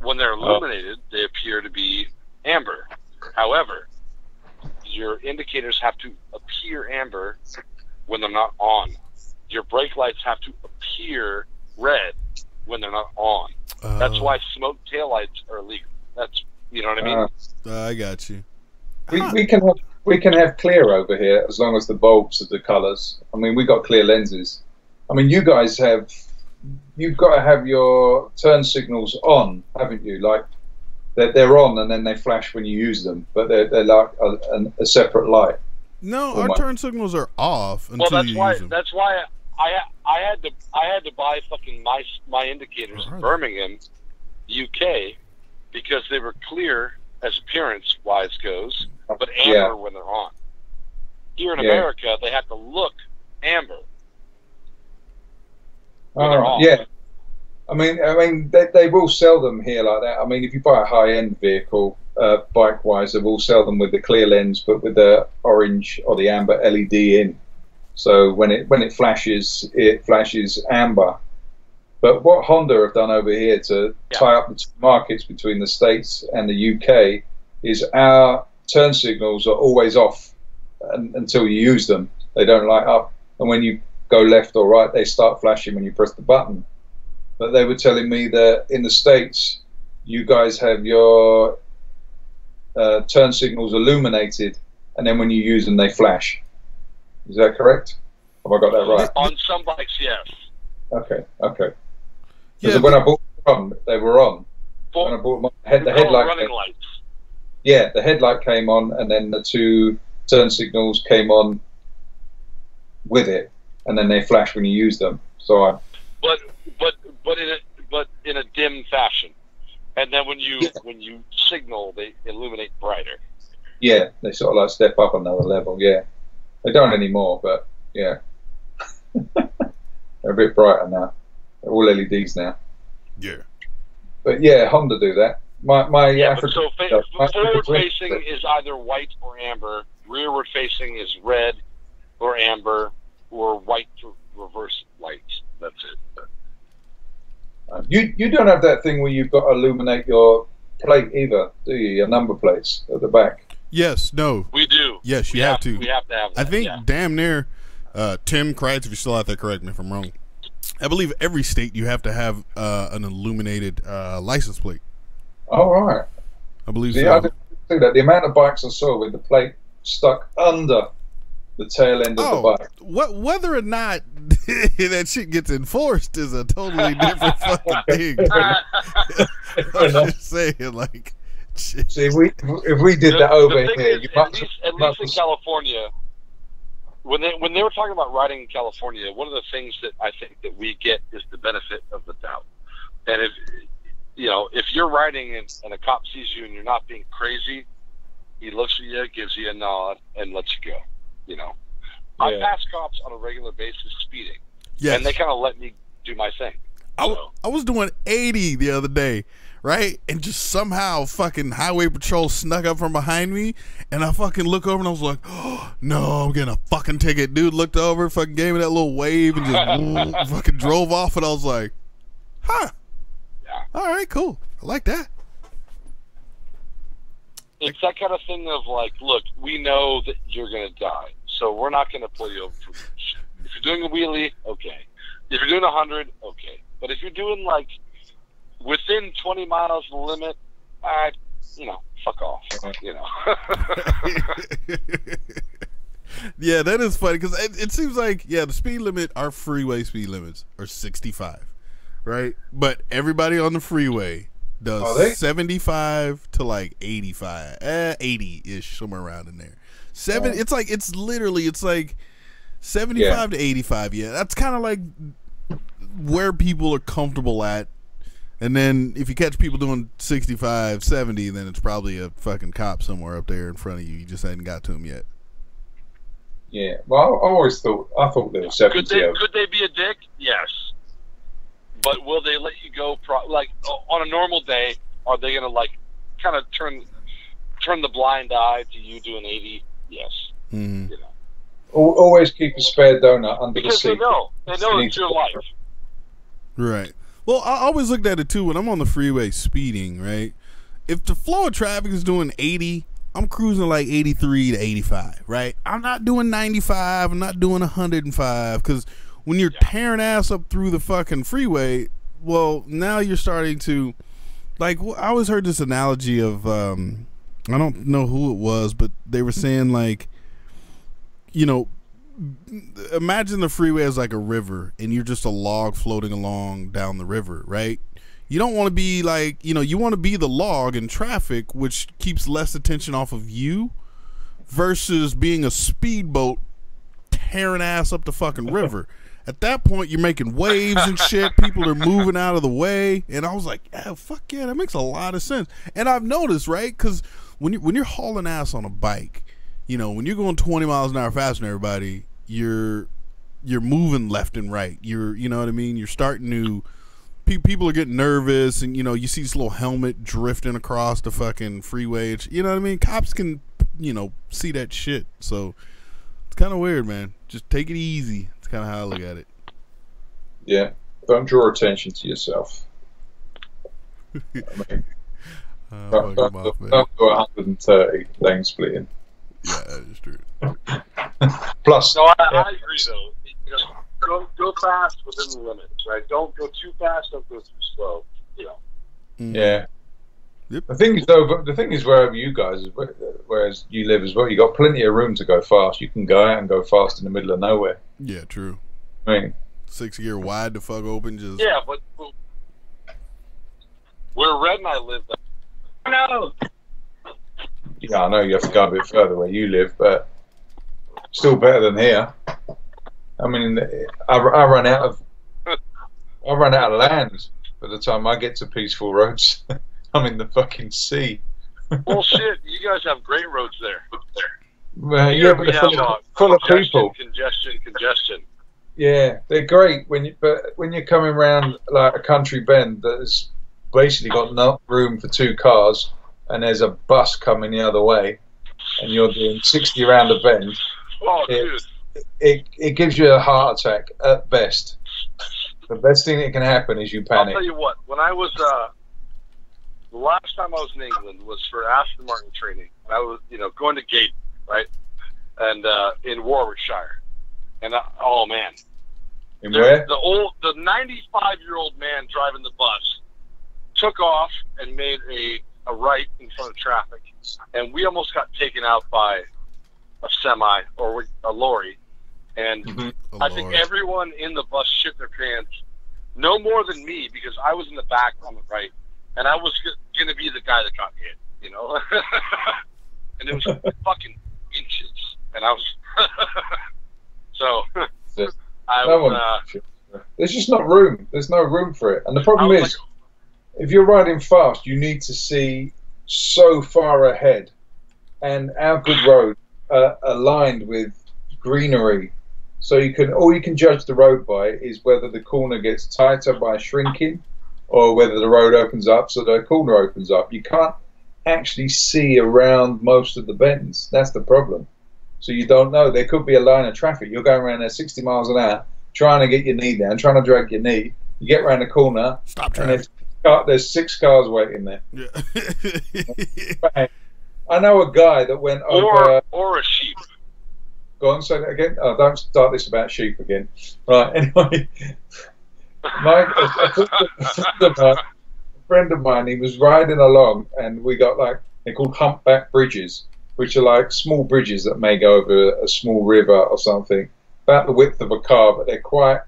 When they're illuminated, they appear to be amber. However, your indicators have to appear amber when they're not on. Your brake lights have to appear red when they're not on. That's why smoke taillights are illegal. That's, you know what I mean? I got you. We can have clear over here as long as the bulbs are the colours. I mean, we got clear lenses. I mean, you've got to have your turn signals on, haven't you? Like they're on and then they flash when you use them, but they're like a separate light. No, our turn signals are off until you use them. That's why I had to buy fucking my indicators in Birmingham, UK, because they were clear as appearance wise goes, but amber when they're on. Here in America, they have to look amber. Yeah. I mean, they will sell them here like that. I mean, if you buy a high-end vehicle, bike-wise, they will sell them with the clear lens, but with the orange or the amber LED in. So when it flashes amber. But what Honda have done over here to tie up the two markets between the States and the UK is our turn signals are always off until you use them. They don't light up, and when you go left or right, they start flashing when you press the button. But they were telling me that in the States, you guys have your turn signals illuminated, and then when you use them, they flash. Is that correct? Have I got that right? On some bikes, yes. Okay. Yeah, when I bought them, they were on. When I bought the headlight running lights. Yeah, the headlight came on, and then the two turn signals came on with it, and then they flash when you use them. So but in a dim fashion, and then when you signal, they illuminate brighter. Yeah, they sort of like step up another level. Yeah. They don't anymore, but yeah. They're a bit brighter now. They're all LEDs now. Yeah. But yeah, Honda do that. My African, forward facing is either white or amber. Rearward facing is red or amber or white to reverse lights. That's it. You don't have that thing where you've got to illuminate your plate either, do you? Your number plates at the back. Yes. No. We do. Yes, you have to. We have to have that. I think damn near. Tim Kreitz, if you're still out there, correct me if I'm wrong. I believe every state you have to have an illuminated license plate. Oh, right. I believe See, so. I didn't see that. The amount of bikes I saw with the plate stuck under the tail end of the bike. Whether or not that shit gets enforced is a totally different fucking thing. I'm just saying, like, shit. See, if we did that over here, at least in California, when they were talking about riding in California, one of the things that I think that we get is the benefit of the doubt. And if you're riding and a cop sees you and you're not being crazy, he looks at you, gives you a nod, and lets you go. You know, I pass cops on a regular basis speeding, and they kind of let me do my thing. I was doing 80 the other day, right? And just somehow fucking highway patrol snuck up from behind me, and I fucking look over and I was like, oh, no, I'm getting a fucking ticket. Dude looked over, fucking gave me that little wave and just fucking drove off, and I was like, huh. Yeah. All right, cool. I like that. It's that kind of thing of like, look, we know that you're going to die, so we're not going to pull you over for shit. If you're doing a wheelie, okay. If you're doing 100, okay. But if you're doing like within 20 miles of the limit, fuck off. You know. Yeah, that is funny because it seems like the speed limit, our freeway speed limits are 65, right? But everybody on the freeway does 75 to like 85, 80-ish, somewhere around in there. It's like 75 to 85. Yeah, that's kind of like where people are comfortable at. And then if you catch people doing 65, 70, then it's probably a fucking cop somewhere up there in front of you. You just hadn't got to him yet. Yeah. Well, I thought there was 70. Could they be a dick? Yes. But will they let you go? Like on a normal day, are they gonna like kind of turn the blind eye to you doing 80? Yes. Mm-hmm. You know. Always keep a spare donut under the seat. They know it's your life. Right. Well, I always looked at it too when I'm on the freeway speeding. Right. If the flow of traffic is doing 80, I'm cruising like 83 to 85. Right. I'm not doing 95. I'm not doing 105 because when you're tearing ass up through the fucking freeway, well, now you're starting to, like, I always heard this analogy of, I don't know who it was, but they were saying, like, you know, imagine the freeway as like a river and you're just a log floating along down the river, right? You don't want to be like, you want to be the log in traffic, which keeps less attention off of you versus being a speedboat tearing ass up the fucking river. At that point, you're making waves and shit. People are moving out of the way. And I was like, fuck yeah, that makes a lot of sense. And I've noticed, right? Because when you're hauling ass on a bike, when you're going 20 miles an hour faster than everybody, you're moving left and right. You know what I mean? You're starting to, people are getting nervous and, you see this little helmet drifting across the fucking freeway. You know what I mean? Cops can, see that shit. So it's kind of weird, man. Just take it easy. Kind of how I look at it. Yeah, don't draw attention to yourself. Don't go 130 lane splitting. Yeah, that is true. Plus, no, I agree though. Go fast within the limits, right? Don't go too fast. Don't go too slow. Mm-hmm. Yeah. Yep. The thing is, wherever you guys, whereas you live as well, you got plenty of room to go fast. You can go out and go fast in the middle of nowhere. Yeah, true. I mean, 6-gear wide to fuck open, just but where Red and I live, No. yeah, I know you have to go a bit further where you live, but still better than here. I mean, I run out of land by the time I get to peaceful roads. I'm in the fucking sea. Bullshit, you guys have great roads there. Yeah, Here but we they're have full of congestion, people. congestion. Yeah, they're great but when you're coming around like a country bend that's basically got no room for two cars, and there's a bus coming the other way, and you're doing 60 around the bend. Oh, dude. It gives you a heart attack at best. The best thing that can happen is you panic. I'll tell you what. When I was the last time I was in England was for Aston Martin training. I was, going to Gate, right, and in Warwickshire. And oh man, Where? The 95-year-old man driving the bus took off and made a right in front of traffic, and we almost got taken out by a semi or a lorry. And I think everyone in the bus shit their pants, no more than me, because I was in the back on the right, and I was going to be the guy that got hit, and it was fucking inches, and I was so there's just not room. There's no room for it, and the problem is, if you're riding fast, you need to see so far ahead, and our good roads are aligned with greenery, so all you can judge the road by is whether the corner gets tighter by shrinking, or whether the road opens up so the corner opens up. You can't actually see around most of the bends. That's the problem. So you don't know. There could be a line of traffic. You're going around there 60 miles an hour, trying to get your knee down, trying to drag your knee. You get around the corner, stop traffic, and there's 6 cars waiting there. Yeah. I know a guy that went over... Or a sheep. Go on, say that again. Oh, don't start this about sheep again. Right, anyway. A friend of mine, he was riding along, and we got they're called humpback bridges, which are like small bridges that may go over a small river or something, about the width of a car, but they're quite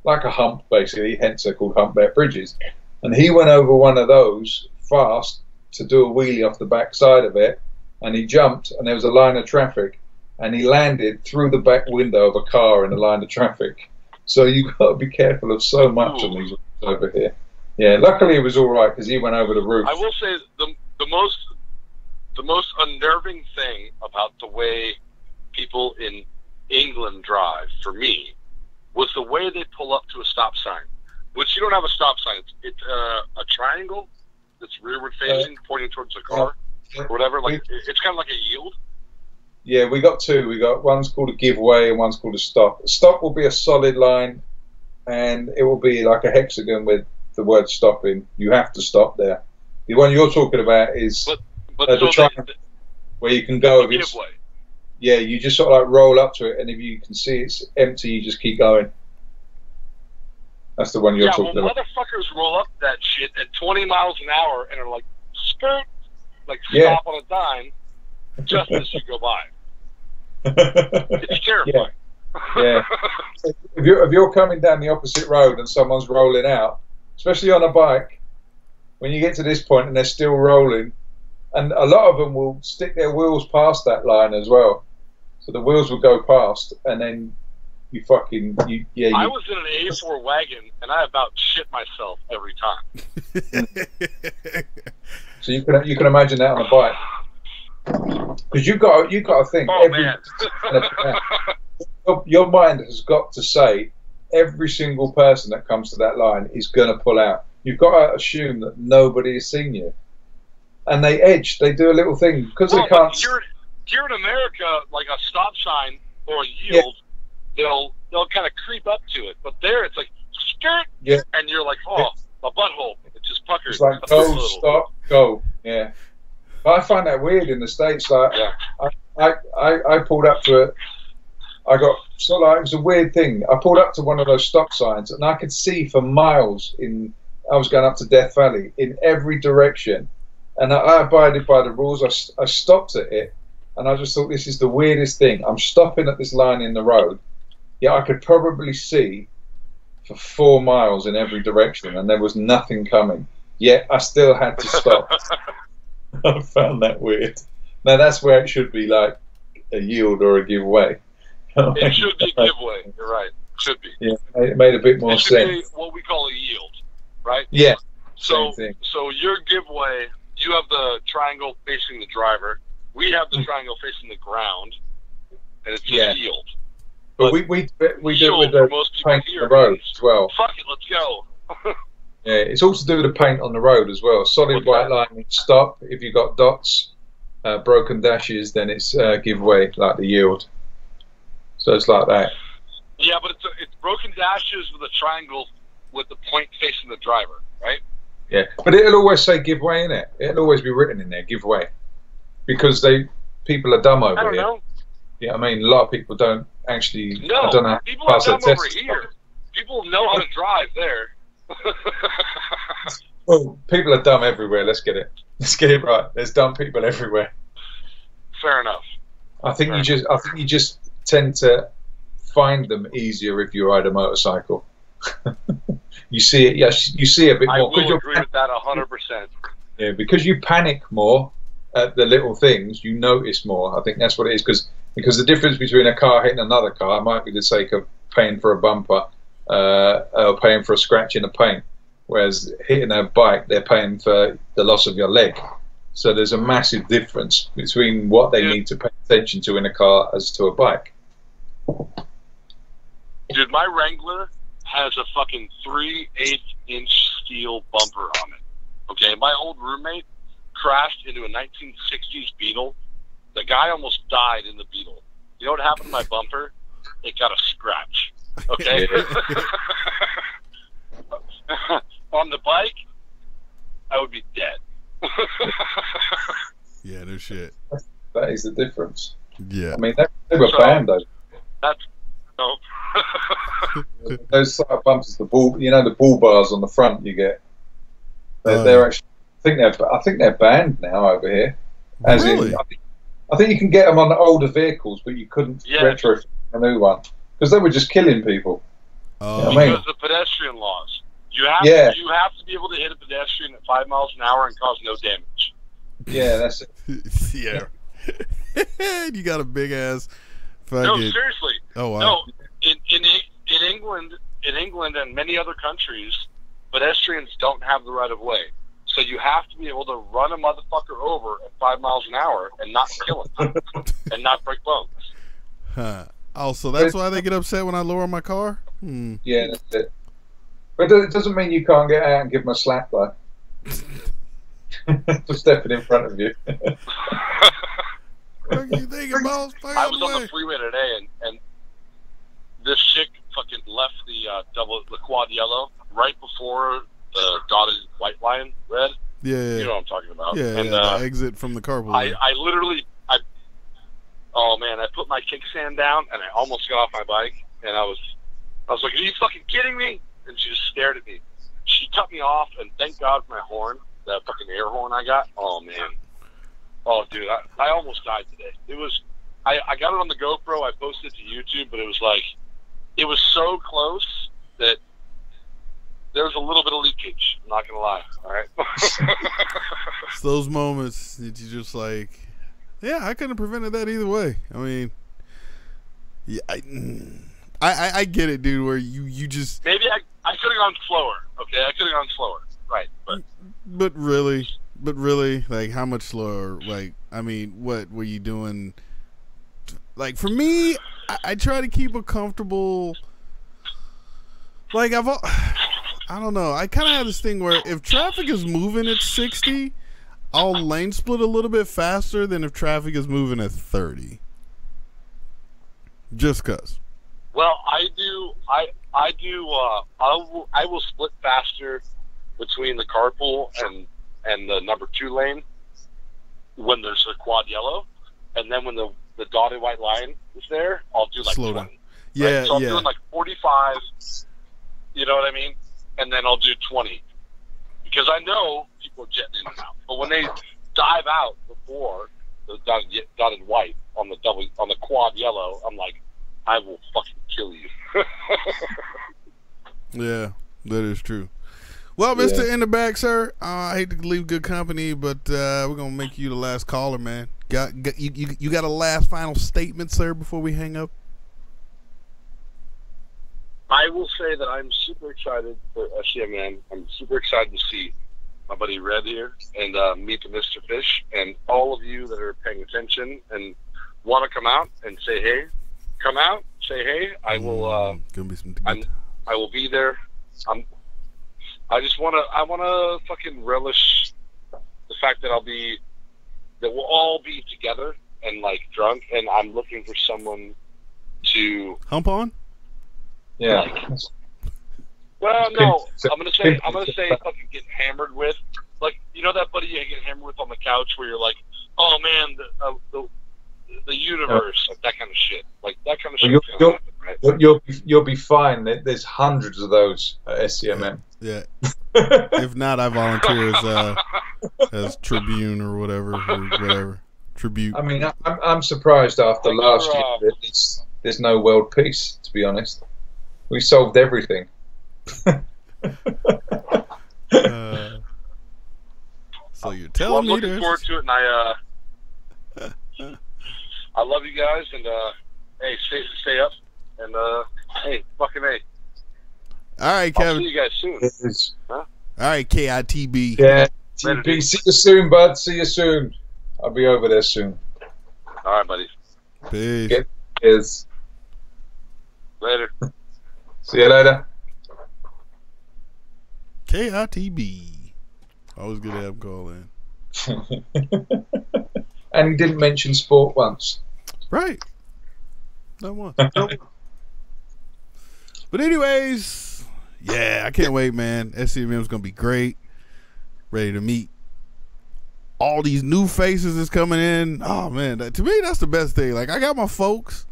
like a hump, basically, hence they're called humpback bridges. And he went over one of those fast to do a wheelie off the back side of it, and he jumped, and there was a line of traffic, and he landed through the back window of a car in the line of traffic. So you've got to be careful of so much on these roads over here. Yeah, luckily it was all right because he went over the roof. I will say the most unnerving thing about the way people in England drive, for me, was the way they pull up to a stop sign, which you don't have a stop sign. It's a triangle that's rearward facing, pointing towards the car, or whatever. It's kind of like a yield. Yeah, we got 2. We got one's called a giveaway and one's called a stop. A stop will be a solid line, and it will be like a hexagon with the word stopping. You have to stop there. The one you're talking about is the triangle where you can go. Giveaway. Yeah, you just sort of roll up to it, and if you can see it's empty, you just keep going. That's the one you're talking about. Motherfuckers roll up that shit at 20 miles an hour and are like, skirt, stop on a dime, just as you go by. It's terrifying. Yeah. If you're coming down the opposite road and someone's rolling out, especially on a bike, when you get to this point and they're still rolling, and a lot of them will stick their wheels past that line as well, so the wheels will go past, and then I was in an A4 wagon, and I about shit myself every time. So you can imagine that on a bike, because you've got to think. Oh man. Your mind has got to say every single person that comes to that line is going to pull out. You've got to assume that nobody has seen you, and they edge. They do a little thing because they can't. Here in America, like a stop sign or a yield, they'll kind of creep up to it. But there, it's like skirt, and you're like, my butthole. It just puckers. It's like go, stop, go. Yeah. But I find that weird in the States. I pulled up to it. It was a weird thing. I pulled up to one of those stop signs, and I could see for miles I was going up to Death Valley in every direction, and I abided by the rules. I stopped at it, and I just thought, this is the weirdest thing. I'm stopping at this line in the road. Yeah, I could probably see for 4 miles in every direction, and there was nothing coming. Yet I still had to stop. I found that weird. Now that's where it should be like a yield or a giveaway. It should be a giveaway. You're right. It should be. Yeah, it made a bit more sense. It should be what we call a yield, right? Yeah. So your giveaway, you have the triangle facing the driver, We have the triangle facing the ground, and it's just yield. But we do it with the paint on the road as well. Fuck it, let's go. Yeah, it's all to do with the paint on the road as well. Solid white line means stop. If you've got dots, broken dashes, then it's giveaway, like the yield. So it's like that. Yeah, but it's broken dashes with a triangle with the point facing the driver, right? Yeah, but it'll always say giveaway in it. It'll always be written in there, giveaway, because people are dumb over here. I don't know. Yeah, I mean, a lot of people don't actually. No, I don't know. People are dumb over here. People know how to drive there. Well, people are dumb everywhere. Let's get it right. There's dumb people everywhere. Fair enough. I think you just tend to find them easier if you ride a motorcycle. You see it. Yes, you see a bit more. I will agree with that 100%. Yeah, because you panic more at the little things, you notice more. I think that's what it is. Because the difference between a car hitting another car might be the sake of paying for a bumper or paying for a scratch in the paint. Whereas hitting a bike, they're paying for the loss of your leg. So there's a massive difference between what they need to pay attention to in a car as to a bike. Dude, my Wrangler has a fucking 3/8-inch steel bumper on it. Okay, my old roommate crashed into a 1960s Beetle. The guy almost died in the Beetle. You know what happened to my bumper? It got a scratch. Okay? On the bike, I would be dead. Yeah, no shit. That is the difference. Yeah. I mean, they were banned, though. That's... No. Those side bumpers, the bull bars on the front you get. They're actually, I think they're banned now over here. As really? Oh, I think you can get them on the older vehicles, but you couldn't retrofit a new one because they were just killing people. Oh, you know because of pedestrian laws. You have to be able to hit a pedestrian at 5 miles an hour and cause no damage. Yeah, that's it. Yeah. You got a big ass. No, seriously. Oh wow. No, in England and many other countries, pedestrians don't have the right of way. So you have to be able to run a motherfucker over at 5 miles an hour and not kill him and not break bones. Huh. Oh, so that's why they get upset when I lower my car? Hmm. Yeah, that's it. But it doesn't mean you can't get out and give them a slap, though. For stepping in front of you. What are you thinking, boss? I was on the freeway today, and this chick fucking left the quad yellow right before the dotted white line red. Yeah. You know what I'm talking about. Yeah, and, the exit from the carpool. I literally, oh man, I put my kickstand down and I almost got off my bike, and I was like, are you fucking kidding me? And she just stared at me. She cut me off, and thank God for my horn, that fucking air horn I got. Oh man. Oh dude, I almost died today. It was, I got it on the GoPro, I posted it to YouTube, but it was like, it was so close that there was a little bit of leakage. I'm not gonna lie. All right. It's those moments that you just like, yeah, I couldn't have prevented that either way. I mean, yeah, I get it, dude. Where you just maybe I could have gone slower. Okay, I could have gone slower. Right, but really, like how much slower? Like, I mean, what were you doing? Like for me, I try to keep a comfortable. Like I don't know. I kind of have this thing where if traffic is moving at 60, I'll lane split a little bit faster than if traffic is moving at 30. Just cause. Well, I will split faster between the carpool and the number 2 lane when there's a quad yellow, and then when the dotted white line is there, I'll do like slow 20. down. Yeah, right? So I'm doing like 45. You know what I mean? And then I'll do 20 because I know people are jetting in and out. But when they dive out before the dotted white on the quad yellow, I'm like, I will fucking kill you. Yeah, that is true. Well, Mr. In the Back, sir, I hate to leave good company, but we're gonna make you the last caller, man. You got a last final statement, sir, before we hang up? I will say that I'm super excited for SCMN. I'm super excited to see my buddy Red here, and meet the Mr. Fish, and all of you that are paying attention and want to come out and say hey, come out, say hey. I will. Gonna be some I will be there. I want to fucking relish the fact that we'll all be together and like drunk, and I'm looking for someone to hump on. Yeah. Like, well, no, I'm gonna say fucking get hammered with, like, you know that buddy you get hammered with on the couch where you're like, oh man, the universe, like that kind of shit, like that kind of shit. Right? You'll be fine. There's hundreds of those at SCMM. Yeah. If not, I volunteer as Tribune or whatever. Tribute. I mean, I'm surprised after last year that there's no world peace. To be honest, we solved everything. So you're telling me I'm looking forward to it, and I love you guys, and hey, stay up, and hey, fucking hey. All right, Kevin. I'll see you guys soon. Huh? All right, KITB. Yeah, TB. See you soon, bud. See you soon. I'll be over there soon. All right, buddy. Peace. Cheers. Later. See you later. KITB. Always good to have him call in. And he didn't mention sport once. Right. Not once. But anyways, yeah, I can't wait, man. SCMM is going to be great. Ready to meet all these new faces that's coming in. Oh, man. To me, that's the best thing. Like, I got my folks,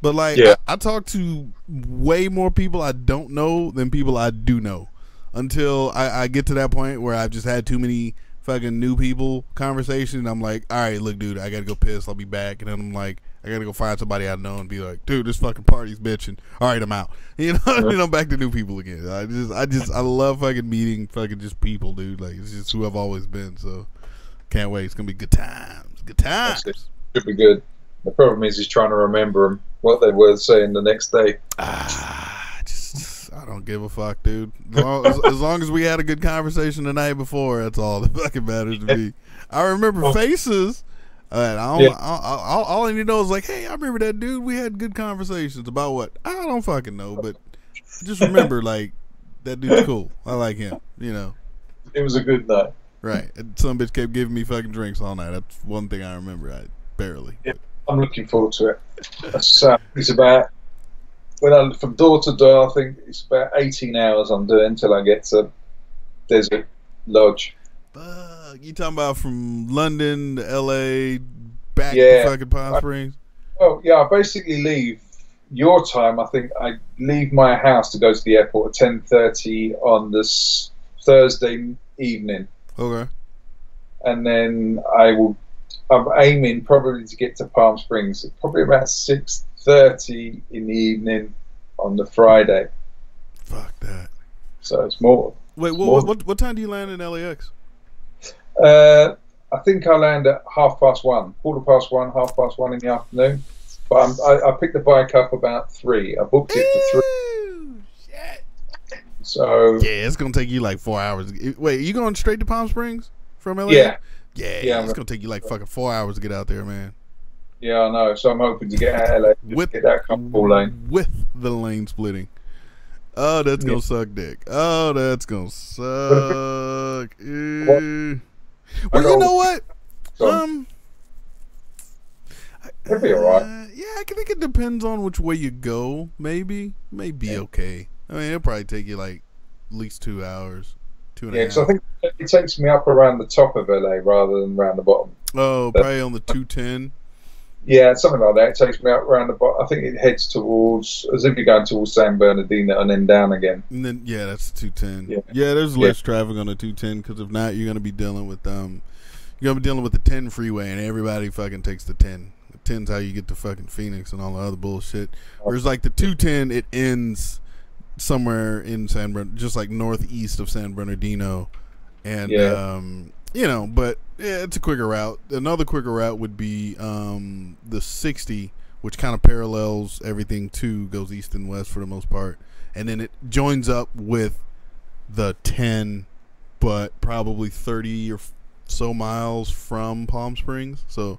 but, like, yeah. I talk to way more people I don't know than people I do know until I get to that point where I've just had too many fucking new people conversation. I'm like, all right, look, dude, I got to go piss. I'll be back. And then I'm like, I got to go find somebody I know and be like, dude, this fucking party's bitching. All right, I'm out. You know, and then I'm back to new people again. I love fucking meeting fucking just people, dude. Like, it's just who I've always been. So can't wait. It's going to be good times. Good times. Should be good. The problem is he's trying to remember them, what they were saying the next day. I don't give a fuck, dude. As long as we had a good conversation the night before, that's all that fucking matters to me. I remember faces. And all I need to know is like, hey, I remember that dude. We had good conversations about what? I don't fucking know, but just remember, like, that dude's cool. I like him, you know. It was a good night. Right. And some bitch kept giving me fucking drinks all night. That's one thing I remember. I barely. Yeah, I'm looking forward to it. It's about, from door to door, I think it's about 18 hours I'm doing till I get to Desert Lodge. You talking about from London to LA back to fucking Palm Springs? Oh yeah, I basically leave your time. I think I leave my house to go to the airport at 10:30 on this Thursday evening. Okay. And then I'm aiming probably to get to Palm Springs at probably about 6:30 in the evening on the Friday. Fuck that. So it's more. Wait, what time do you land in LAX? I think I land at 1:30, 1:15, 1:30 in the afternoon. But I picked the bike up about 3. I booked it for 3. Shit. So yeah, it's gonna take you like 4 hours. Wait, you going straight to Palm Springs from LA? Yeah. It's gonna take you like fucking 4 hours to get out there, man. Yeah, I know. So I'm hoping to get out of LA to get that comfortable lane with the lane splitting. Oh, that's gonna suck dick. Oh, that's gonna suck. Well, you know what? It'll be alright. Yeah, I think it depends on which way you go. Maybe okay. I mean, it'll probably take you like at least 2 hours, 2.5. Yeah, because I think it takes me up around the top of LA rather than around the bottom. Oh, probably on the 210. Yeah, something like that. It takes me up around the bottom. I think it heads towards, as if you're going towards San Bernardino and then down again. And then that's 210. Yeah, there's less traffic on the 210 because if not, you're gonna be dealing with the 10 freeway, and everybody fucking takes the 10. The 10's how you get to fucking Phoenix and all the other bullshit. Whereas like the 210, it ends somewhere in just like northeast of San Bernardino, and you know, but yeah, it's a quicker route. Another quicker route would be the 60, which kind of parallels everything too, goes east and west for the most part, and then it joins up with the 10 but probably 30 or so miles from Palm Springs. So,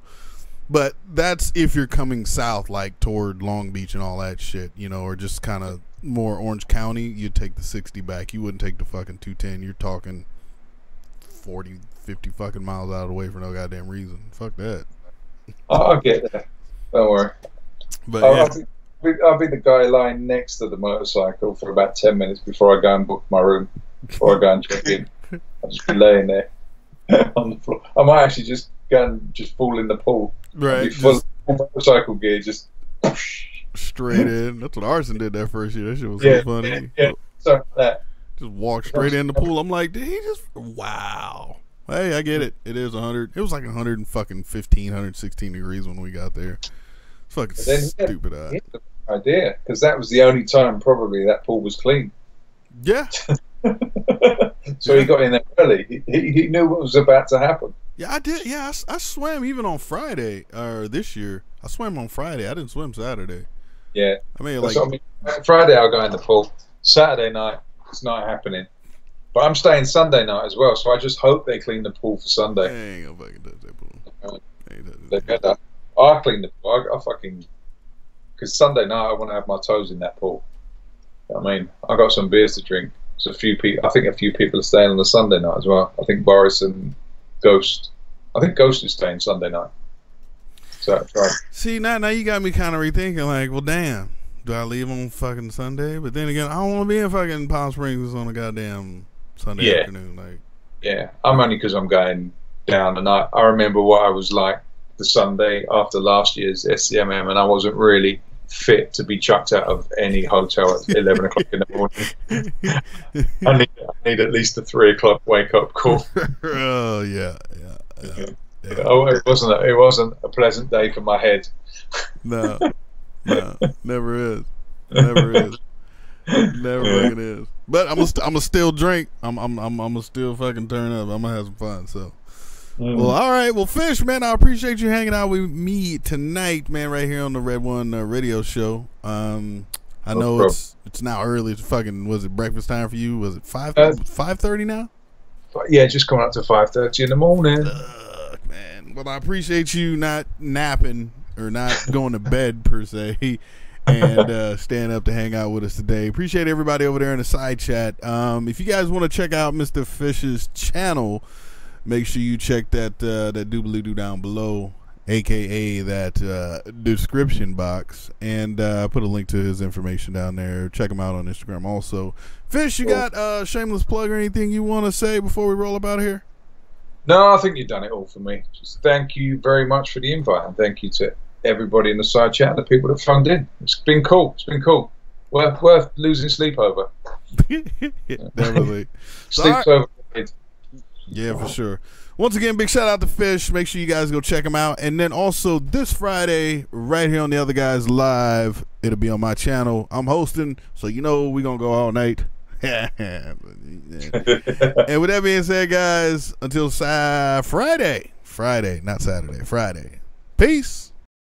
but that's if you're coming south, like toward Long Beach and all that shit, you know, or just kind of more Orange County. You'd take the 60 back. You wouldn't take the fucking 210. You're talking 40, 50 fucking miles out of the way for no goddamn reason. Fuck that. I'll get there. Don't worry. But I'll be the guy lying next to the motorcycle for about 10 minutes before I go and book my room, before I go and check in. I'll just be laying there on the floor. I might actually just go and just fall in the pool. Right. Full motorcycle gear, just straight in. That's what Arson did that first year. That shit was so funny. Yeah, something like that. Just walked straight in the pool. I'm like, did he just? Wow. Hey, I get it. It is 100. It was like 115, 116 degrees when we got there. It's fucking stupid. Idea, because that was the only time probably that pool was clean. Yeah. So he got in there early. He knew what was about to happen. Yeah, I did. Yeah, I swam even on Friday. Or this year, I swam on Friday. I didn't swim Saturday. Yeah. I mean, Friday I'll go in the pool. Saturday night, it's not happening. But I'm staying Sunday night as well, so I just hope they clean the pool for Sunday. They ain't gonna fucking touch that pool. They better. I'll clean the pool. I fucking... Because Sunday night I want to have my toes in that pool. I mean, I got some beers to drink. So a few people. I think a few people are staying on the Sunday night as well. I think Boris and Ghost. I think Ghost is staying Sunday night. So that's right. See, now you got me kind of rethinking. Like, well, damn, do I leave on fucking Sunday? But then again, I don't want to be in fucking Palm Springs on a goddamn Sunday afternoon. Like, yeah, I'm only because I'm going down, and I remember what I was like the Sunday after last year's SCMM, and I wasn't really fit to be chucked out of any hotel at 11 o'clock in the morning. I need at least a 3 o'clock wake up call. Oh yeah. Oh, it wasn't a pleasant day for my head. No, never is. Never fucking is. But I'm gonna still drink. I'm gonna still fucking turn up. I'm gonna have some fun. So. Well, all right. Well, Fish, man, I appreciate you hanging out with me tonight, man, right here on the Red One radio show. I know it's now early. It's fucking, was it breakfast time for you? Was it 5:30 now? Yeah, just coming up to 5:30 in the morning. Man. Well, I appreciate you not napping or not going to bed per se, and staying up to hang out with us today. Appreciate everybody over there in the side chat. If you guys want to check out Mr. Fish's channel, make sure you check that doobly-doo down below, a.k.a. that description box, and put a link to his information down there. Check him out on Instagram also. Fish, you got a shameless plug or anything you want to say before we roll up out of here? No, I think you've done it all for me. Just thank you very much for the invite, and thank you to everybody in the side chat and the people that phoned in. It's been cool. Worth losing sleep over. Definitely. Sleep's over. Yeah, for sure. Once again, big shout out to Fish. Make sure you guys go check him out. And then also this Friday, right here on The Other Guys Live, it'll be on my channel. I'm hosting, so you know we're going to go all night. And with that being said, guys, until Friday, not Saturday, Friday. Peace.